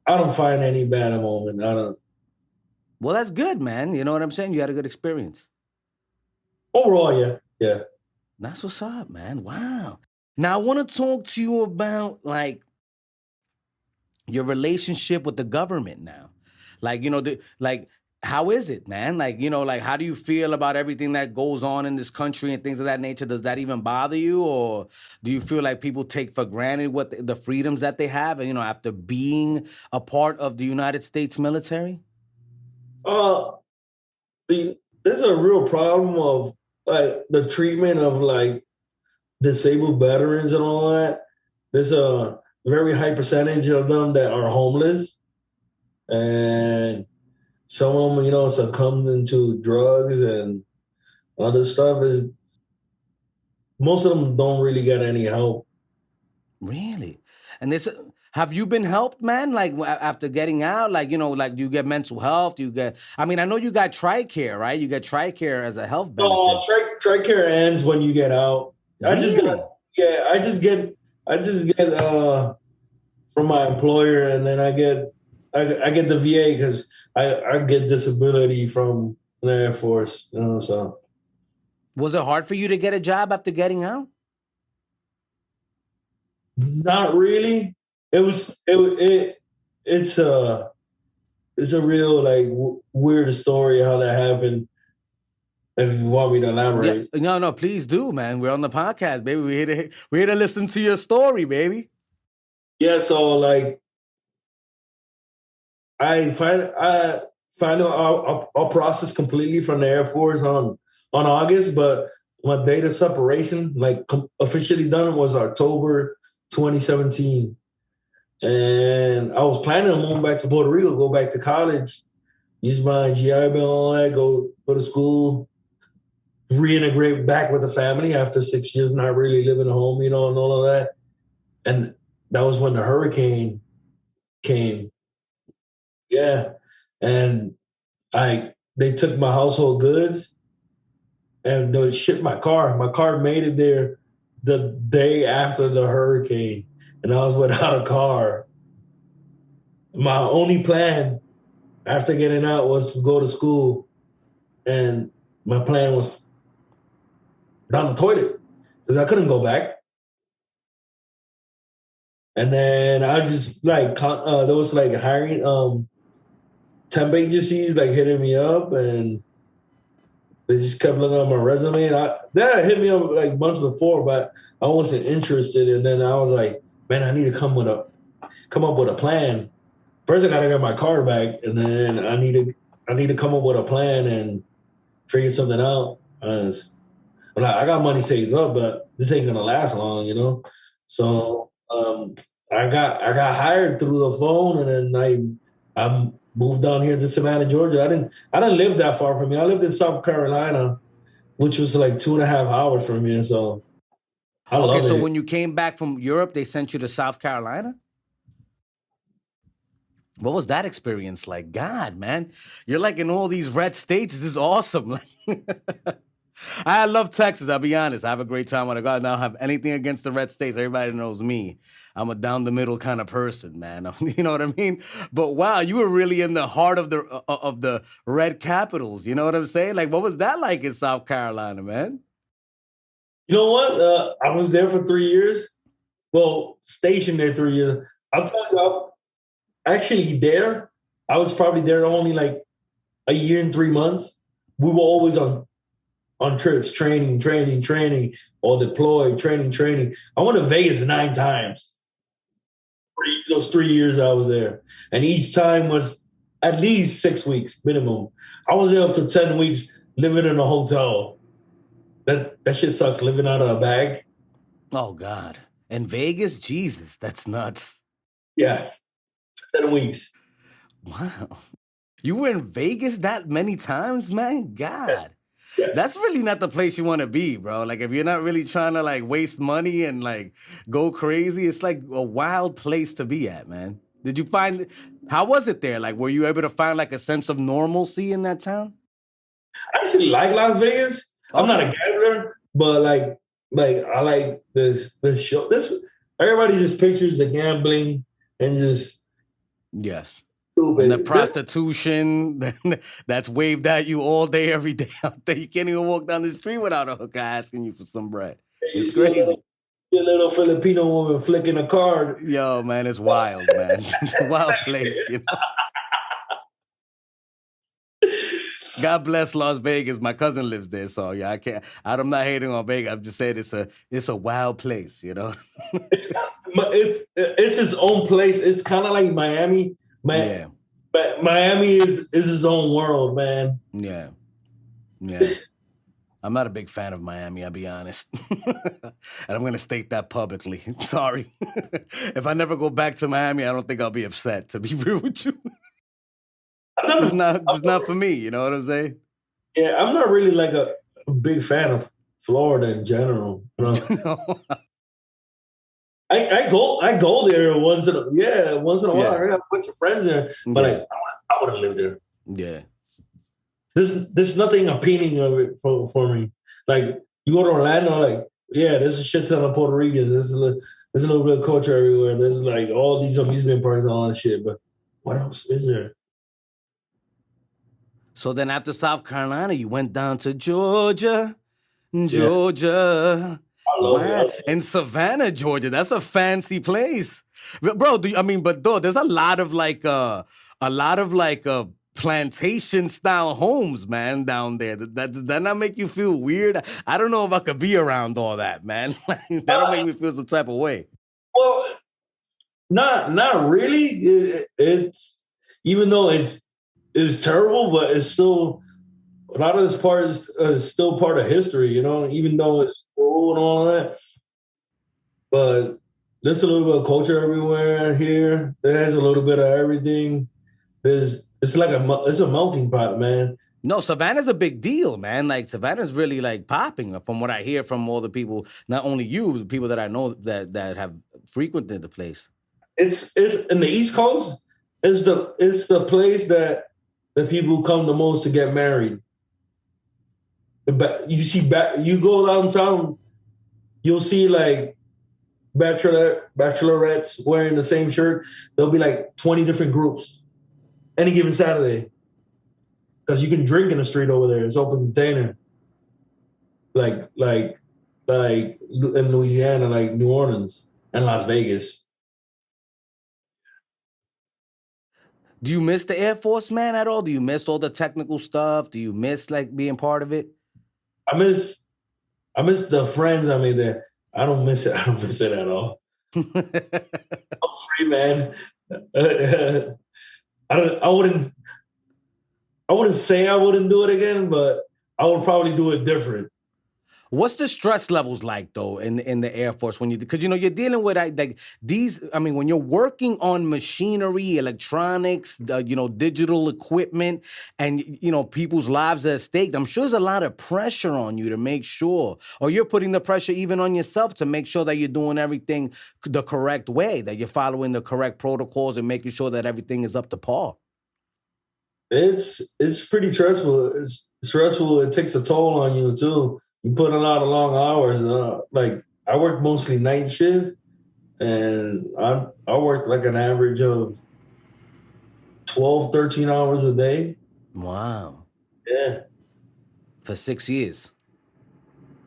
I don't find any bad moment. I don't. Well, that's good, man. You know what I'm saying? You had a good experience. Overall, yeah. That's what's up, man. Wow. Now I want to talk to you about like your relationship with the government now. Like, how is it, man? Like, like, how do you feel about everything that goes on in this country and things of that nature? Does that even bother you? Or do you feel like people take for granted what the freedoms that they have, and, after being a part of the United States military? There's a real problem of like the treatment of like disabled veterans and all that. There's a very high percentage of them that are homeless, and some of them, succumbed into drugs and other stuff. Is most of them don't really get any help. Really? And have you been helped, man? Like after getting out, like, like you get mental health, I know you got TRICARE, right? You get TRICARE as a health benefit. Oh, TRICARE ends when you get out. Really? I just get from my employer, and then I get the VA because I get disability from the Air Force, so. Was it hard for you to get a job after getting out? Not really. It's a real like weird story how that happened. If you want me to elaborate. Yeah, no, please do, man. We're on the podcast, baby. We're here to listen to your story, baby. Yeah, so like I find out I'll process completely from the Air Force on August, but my date of separation, like officially done, was October 2017. And I was planning on moving back to Puerto Rico, go back to college, use my GI Bill and all that, go to school, reintegrate back with the family after 6 years not really living at home, and all of that. And that was when the hurricane came. Yeah. And they took my household goods and they shipped my car. My car made it there the day after the hurricane, and I was without a car. My only plan after getting out was to go to school, and my plan was down the toilet because I couldn't go back. And then I just like there was like hiring temp agencies like hitting me up, and they just kept looking at my resume. And that hit me up like months before, but I wasn't interested. And then I was like, man, I need to come up with a plan. First, I gotta get my car back, and then I need to come up with a plan and figure something out. I got money saved up, but this ain't gonna last long, So I got hired through the phone, and then I moved down here to Savannah, Georgia. I didn't live that far from here. I lived in South Carolina, which was like 2.5 hours from here. So I love it. Okay, so when you came back from Europe, they sent you to South Carolina? What was that experience like? God, man, you're like in all these red states. This is awesome. I love Texas. I'll be honest. I have a great time when I go out. I don't have anything against the red states. Everybody knows me. I'm a down the middle kind of person, man. You know what I mean? But wow, you were really in the heart of the red capitals. You know what I'm saying? Like, what was that like in South Carolina, man? You know what? I was there for 3 years. Well, stationed there 3 years. I'll tell you, actually there, I was probably there only like a year and 3 months. We were always on trips, training, or deployed, training. I went to Vegas 9 times for those 3 years I was there. And each time was at least 6 weeks minimum. I was there up to 10 weeks living in a hotel. That shit sucks, living out of a bag. Oh, God. In Vegas? Jesus, that's nuts. Yeah, 10 weeks. Wow. You were in Vegas that many times, man? God. Yeah. That's really not the place you want to be, bro. Like, if you're not really trying to, like, waste money and, like, go crazy, it's, like, a wild place to be at, man. How was it there? Like, were you able to find, like, a sense of normalcy in that town? I actually like Las Vegas. Okay. I'm not a gambler, but, like I like this show. Everybody just pictures the gambling and just... Yes. And the prostitution that's waved at you all day, every day out there. You can't even walk down the street without a hooker asking you for some bread. It's crazy. A little Filipino woman flicking a card. Yo, man, it's wild, man. It's a wild place, God bless Las Vegas. My cousin lives there, so yeah, I can't. I'm not hating on Vegas. I'm just saying it's a wild place, you know. It's its own place. It's kind of like Miami. Yeah. But Miami is its own world, man. Yeah. I'm not a big fan of Miami, I'll be honest. And I'm going to state that publicly. Sorry. If I never go back to Miami, I don't think I'll be upset, to be real with you. It's not for me, you know what I'm saying? Yeah, I'm not really like a big fan of Florida in general. You know? No. I go there once in a while. I got a bunch of friends there, but like I wouldn't live there. Yeah. There's nothing appealing of it for me. Like you go to Orlando, like there's a shit ton of Puerto Ricans. There's a little bit of culture everywhere. There's like all these amusement parks and all that shit. But what else is there? So then after South Carolina, you went down to Georgia. Georgia. I love it. In Savannah, Georgia. That's a fancy place. Bro, there's a lot of plantation style homes, man, down there. Does that not make you feel weird? I don't know if I could be around all that, man. That'll make me feel some type of way. Well, not really. It's even though it's terrible, but it's still a lot of this part is still part of history, you know, even though it's old and all that. But there's a little bit of culture everywhere here. There's a little bit of everything. It's a melting pot, man. No, Savannah's a big deal, man. Like Savannah's really like popping from what I hear from all the people, not only you, the people that I know that have frequented the place. It's in the East Coast. It's the place that the people come the most to get married. But you go downtown, you'll see like bachelorettes wearing the same shirt. There'll be like 20 different groups any given Saturday. Because you can drink in the street over there. It's open container. Like in Louisiana, like New Orleans and Las Vegas. Do you miss the Air Force, man, at all? Do you miss all the technical stuff? Do you miss like being part of it? I miss the friends I made there. I don't miss it. I don't miss it at all. I'm free, man. I wouldn't say I wouldn't do it again, but I would probably do it different. What's the stress levels like though in the Air Force because you're dealing with like these? I mean, when you're working on machinery, electronics, digital equipment, and people's lives are at stake. I'm sure there's a lot of pressure on you to make sure, or you're putting the pressure even on yourself to make sure that you're doing everything the correct way, that you're following the correct protocols, and making sure that everything is up to par. It's pretty stressful. It's stressful. It takes a toll on you too. You put a lot of long hours. Like I work mostly night shift, and I work like an average of 12, 13 hours a day. Wow. Yeah. For 6 years.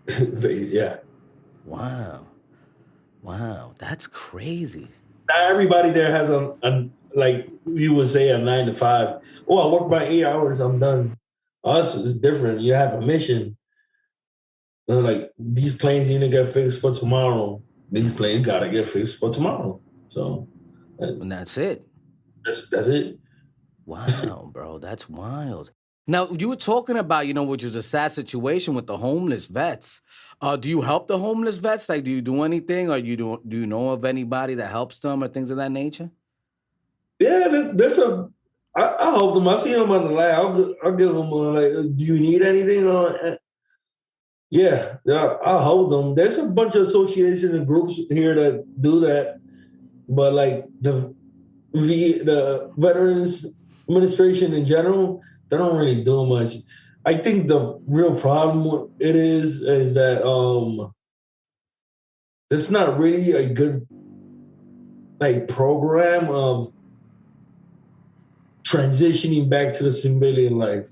Yeah. Wow. That's crazy. Not everybody there has a like you would say a 9 to 5. Oh, I work by 8 hours. I'm done. Us is different. You have a mission. Like these planes need to get fixed for tomorrow. These planes gotta get fixed for tomorrow. So, and that's it. That's it. Wow, bro, that's wild. Now you were talking about, which is a sad situation with the homeless vets. Do you help the homeless vets? Like, do you do anything, or do you know of anybody that helps them or things of that nature? Yeah, I help them. I see them on the line. I'll give them like, do you need anything? Yeah, I'll hold them. There's a bunch of associations and groups here that do that, but like the Veterans Administration in general, they don't really do much. I think the real problem it is that there's not really a good like program of transitioning back to the civilian life,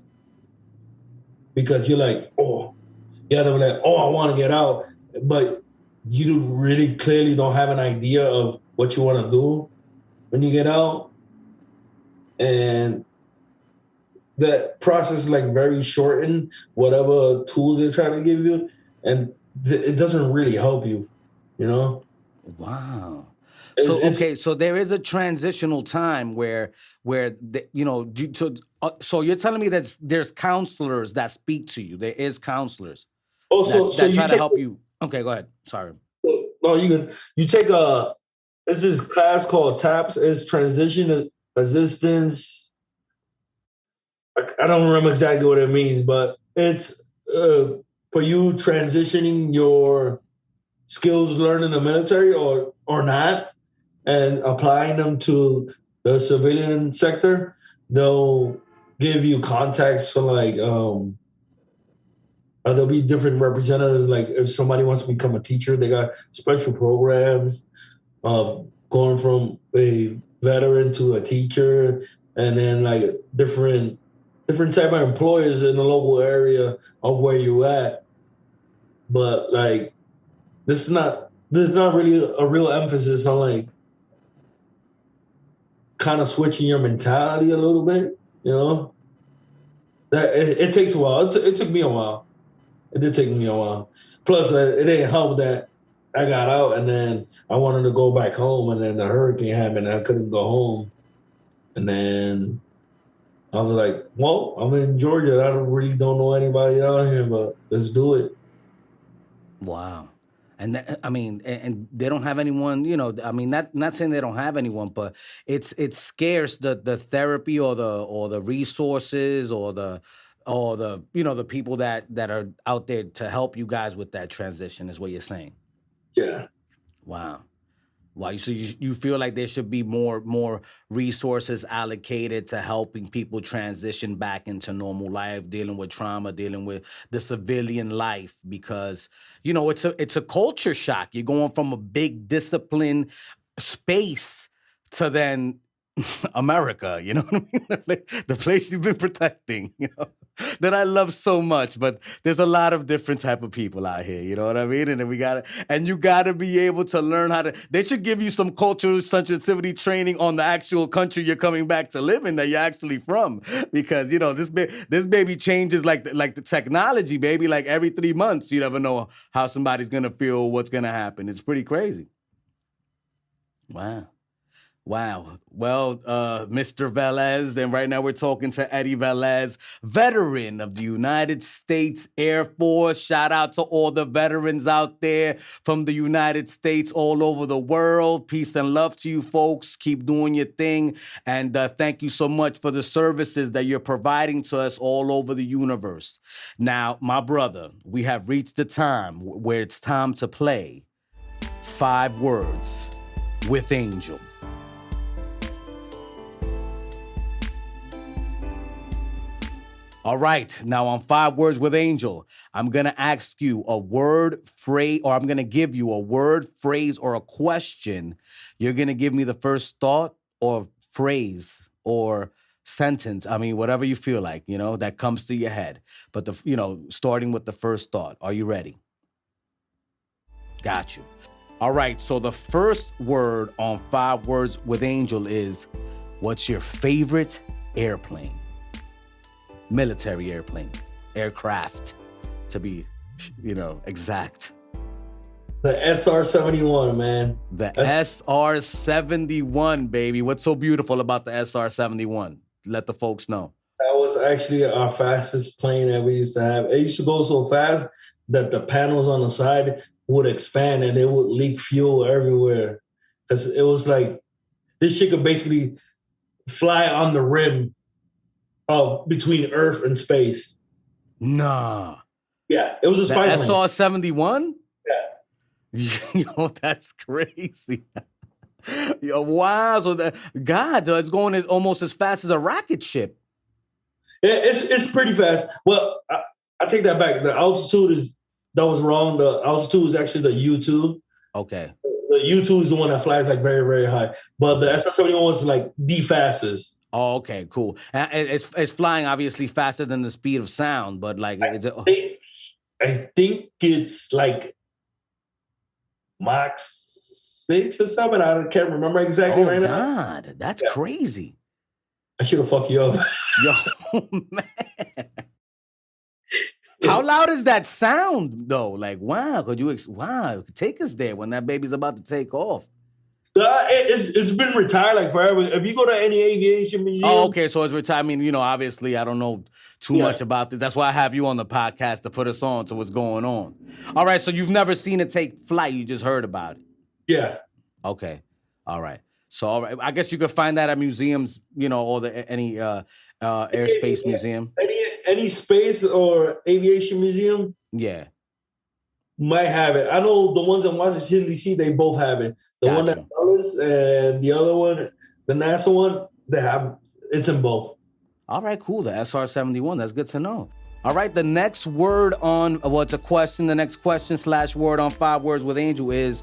because you're like, yeah, they're like, I want to get out, but you really clearly don't have an idea of what you want to do when you get out. And that process like very shortened, whatever tools they're trying to give you, and it doesn't really help you, you know? Wow. So It's okay, so there is a transitional time where so you're telling me that there's counselors that speak to you. There is counselors also so that you try to take help you. Okay, go ahead. Sorry. no you take a it's this class called TAPS. It's transition assistance. I don't remember exactly what it means, but it's for you transitioning your skills learned in the military or not, and applying them to the civilian sector. They'll give you contacts for like there'll be different representatives. Like if somebody wants to become a teacher, they got special programs of going from a veteran to a teacher, and then like different type of employers in the local area of where you at. But like there's not really a real emphasis on like kind of switching your mentality a little bit, you know. That it takes a while. It took me a while. It did take me a while. Plus, it didn't help that I got out and then I wanted to go back home, and then the hurricane happened and I couldn't go home. And then I was like, well, I'm in Georgia. I don't know anybody out here, but let's do it. Wow. And I mean, and they don't have anyone, I mean, not saying they don't have anyone, but it's scarce the therapy or the resources or the the people that are out there to help you guys with that transition is what you're saying. Yeah. Wow. Wow. So you feel like there should be more resources allocated to helping people transition back into normal life, dealing with trauma, dealing with the civilian life, because it's a culture shock. You're going from a big discipline space to then America, you know what I mean? The place you've been protecting, that I love so much. But there's a lot of different type of people out here, you know what I mean? And then you gotta be able to learn how to. They should give you some cultural sensitivity training on the actual country you're coming back to live in that you're actually from, because this baby changes like the technology, baby. Like every 3 months, you never know how somebody's gonna feel, what's gonna happen. It's pretty crazy. Wow. Wow. Well, Mr. Velez, and right now we're talking to Eddie Velez, veteran of the United States Air Force. Shout out to all the veterans out there from the United States all over the world. Peace and love to you folks. Keep doing your thing. And thank you so much for the services that you're providing to us all over the universe. Now, my brother, we have reached the time where it's time to play 5 Words with Angel. All right, now on 5 Words with Angel, I'm going to ask you a word, phrase, or I'm going to give you a word, phrase, or a question. You're going to give me the first thought or phrase or sentence. I mean, whatever you feel like, that comes to your head. But, starting with the first thought. Are you ready? Got you. All right, so the first word on 5 Words with Angel is, what's your favorite airplane? Military airplane, aircraft, to be, exact. The SR-71, man. The SR-71, baby. What's so beautiful about the SR-71? Let the folks know. That was actually our fastest plane that we used to have. It used to go so fast that the panels on the side would expand and it would leak fuel everywhere. Because it was like, this shit could basically fly on the rim of between Earth and space. Nah. Yeah, it was a spy plane. SR-71? Yeah. That's crazy. Yo, wow. So it's going almost as fast as a rocket ship. Yeah, it's pretty fast. Well, I take that back. The altitude that was wrong. The altitude is actually the U2. Okay. The U2 is the one that flies like very, very high. But the SR-71 was like the fastest. Oh, okay, cool. It's flying obviously faster than the speed of sound, but like, I think it's like Mach 6 or something. I can't remember exactly right now. Oh God, that's crazy. I should have fucked you up. Yo, man. How loud is that sound though? Like, wow, wow, take us there when that baby's about to take off. It's been retired like forever. If you go to any aviation museum, oh, okay, so it's retired. I mean, obviously, I don't know too much about this. That's why I have you on the podcast to put us on to what's going on. All right, so you've never seen it take flight. You just heard about it. Yeah. Okay. All right. So, all right. I guess you could find that at museums, or any airspace museum. Any space or aviation museum. Yeah. Might have it. I know the ones in Washington, D.C., they both have it. The one at Velez and the other one, the NASA one, it's in both. All right, cool. The SR-71. That's good to know. All right, the next word on, it's a question. The next question / word on 5 Words with Angel is,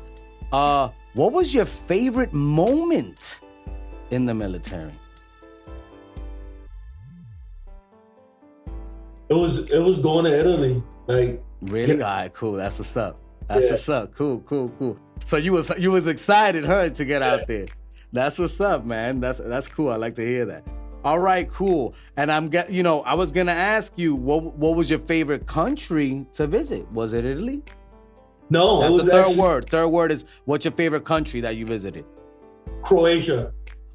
what was your favorite moment in the military? It was going to Italy. Like, really? Yeah. All right, cool. That's what's up. What's up. Cool. So you was excited, huh, to get out there. That's what's up, man. That's cool. I like to hear that. All right, cool. And I was gonna ask you, what was your favorite country to visit? Was it Italy? No, that's the third word. Third word is, what's your favorite country that you visited? Croatia.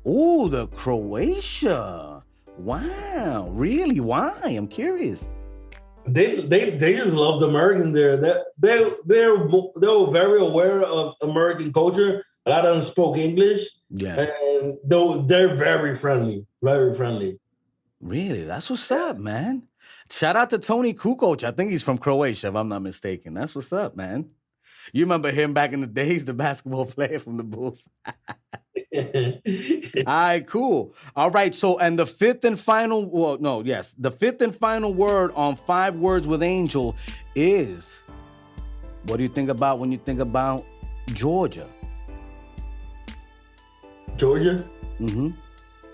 Ooh, the Croatia. Wow, really? Why? I'm curious. They just loved American there. They were very aware of American culture. A lot of them spoke English. Yeah. And they're very friendly. Very friendly. Really? That's what's up, man. Shout out to Tony Kukoc. I think he's from Croatia, if I'm not mistaken. That's what's up, man. You remember him back in the days, the basketball player from the Bulls. All right, cool. All right, so, and the fifth and final word on 5 Words with Angel is, what do you think about when you think about Georgia? Georgia? Mm-hmm.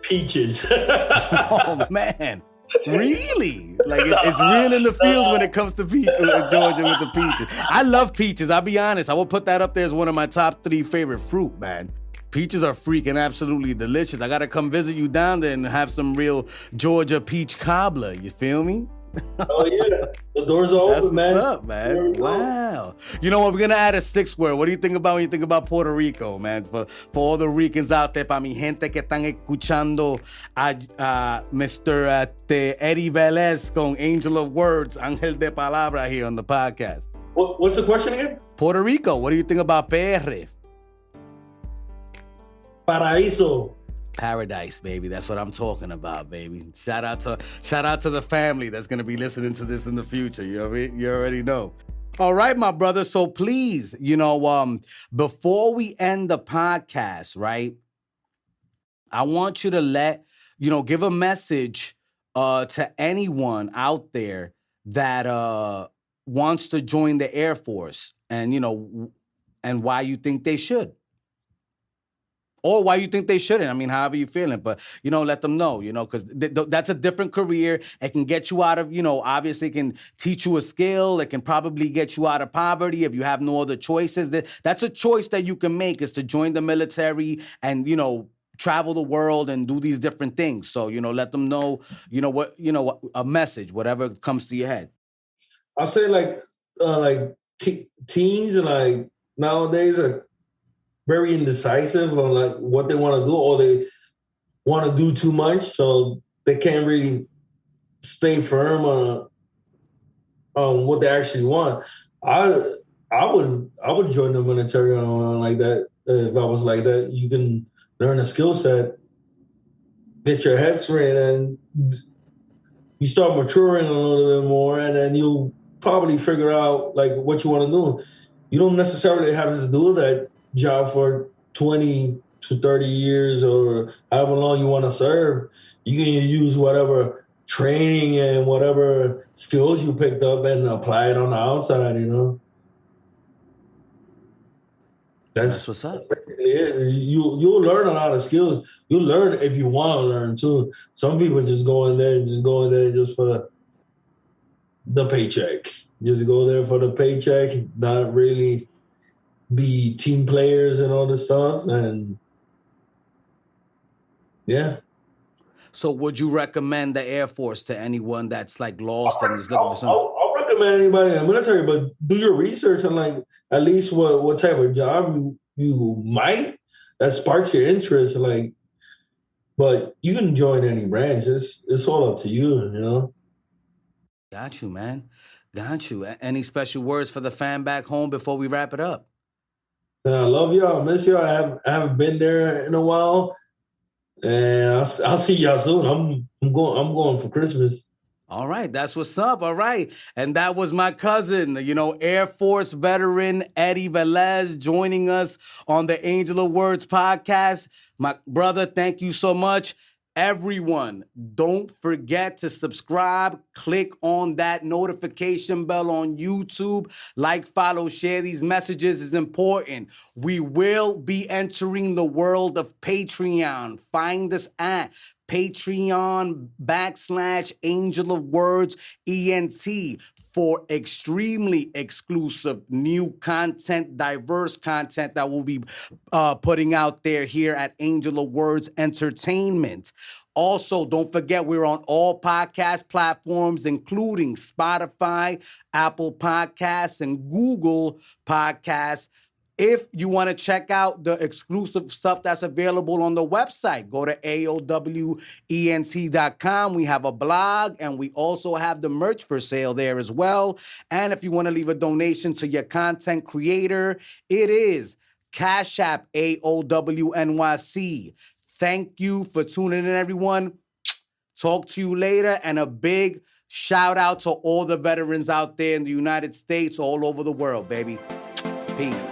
Peaches. Oh, man. Really? Like, it's real in the field when it comes to Georgia with the peaches. I love peaches. I'll be honest. I will put that up there as one of my top 3 favorite fruit, man. Peaches are freaking absolutely delicious. I got to come visit you down there and have some real Georgia peach cobbler. You feel me? Oh, yeah. The doors are open, man. That's what's up, man. Wow. You know what? We're going to add a 6th word. What do you think about when you think about Puerto Rico, man? For all the Ricans out there, para mi gente que están escuchando a Mr. Eddie Velez con Angel of Words, Ángel de Palabra here on the podcast. What's the question again? Puerto Rico. What do you think about PR? Paraíso. Paradise, baby. That's what I'm talking about, baby. Shout out to the family that's gonna be listening to this in the future. You already know. All right, my brother. So please, before we end the podcast, right? I want you to give a message to anyone out there that wants to join the Air Force, and and why you think they should. Or why you think they shouldn't. I mean, however you're feeling. But, let them know, because that's a different career. It can get you out of, obviously it can teach you a skill. It can probably get you out of poverty if you have no other choices. That's a choice that you can make, is to join the military and, travel the world and do these different things. So, let them know, a message, whatever comes to your head. I'll say teens and nowadays are very indecisive on what they want to do, or they want to do too much, so they can't really stay firm on what they actually want. I would join the military like that if I was like that. You can learn a skill set, get your head straight, and you start maturing a little bit more, and then you'll probably figure out what you want to do. You don't necessarily have to do that job for 20 to 30 years or however long you want to serve. You can use whatever training and whatever skills you picked up and apply it on the outside, That's what's up. That's basically it. You'll learn a lot of skills. You'll learn if you want to learn too. Some people just go in there just for the paycheck. Just go there for the paycheck, not really be team players and all this stuff. And yeah. So would you recommend the Air Force to anyone that's like lost and is looking for something? I'll recommend anybody in the military, but do your research on like at least what type of job you might that sparks your interest. Like, but you can join any branch. It's all up to you, you know. Got you, man. Got you. Any special words for the fan back home before we wrap it up? I love y'all. Miss y'all. I haven't been there in a while, and I'll see y'all soon. I'm going for Christmas. All right, that's what's up. All right. And that was my cousin, Air Force veteran Eddie Velez joining us on the Angel of Words podcast. My brother, thank you so much. Everyone, don't forget to subscribe. Click on that notification bell on YouTube. Like, follow, share these messages is important. We will be entering the world of Patreon. Find us at Patreon.com/Angel of Words ENT for extremely exclusive new content, diverse content that we'll be putting out there here at Angel of Words Entertainment. Also, don't forget we're on all podcast platforms, including Spotify, Apple Podcasts, and Google Podcasts. If you want to check out the exclusive stuff that's available on the website, go to AOWENT.com. We have a blog, and we also have the merch for sale there as well. And if you want to leave a donation to your content creator, it is Cash App AOWNYC. Thank you for tuning in, everyone. Talk to you later, and a big shout out to all the veterans out there in the United States, all over the world, baby. Peace.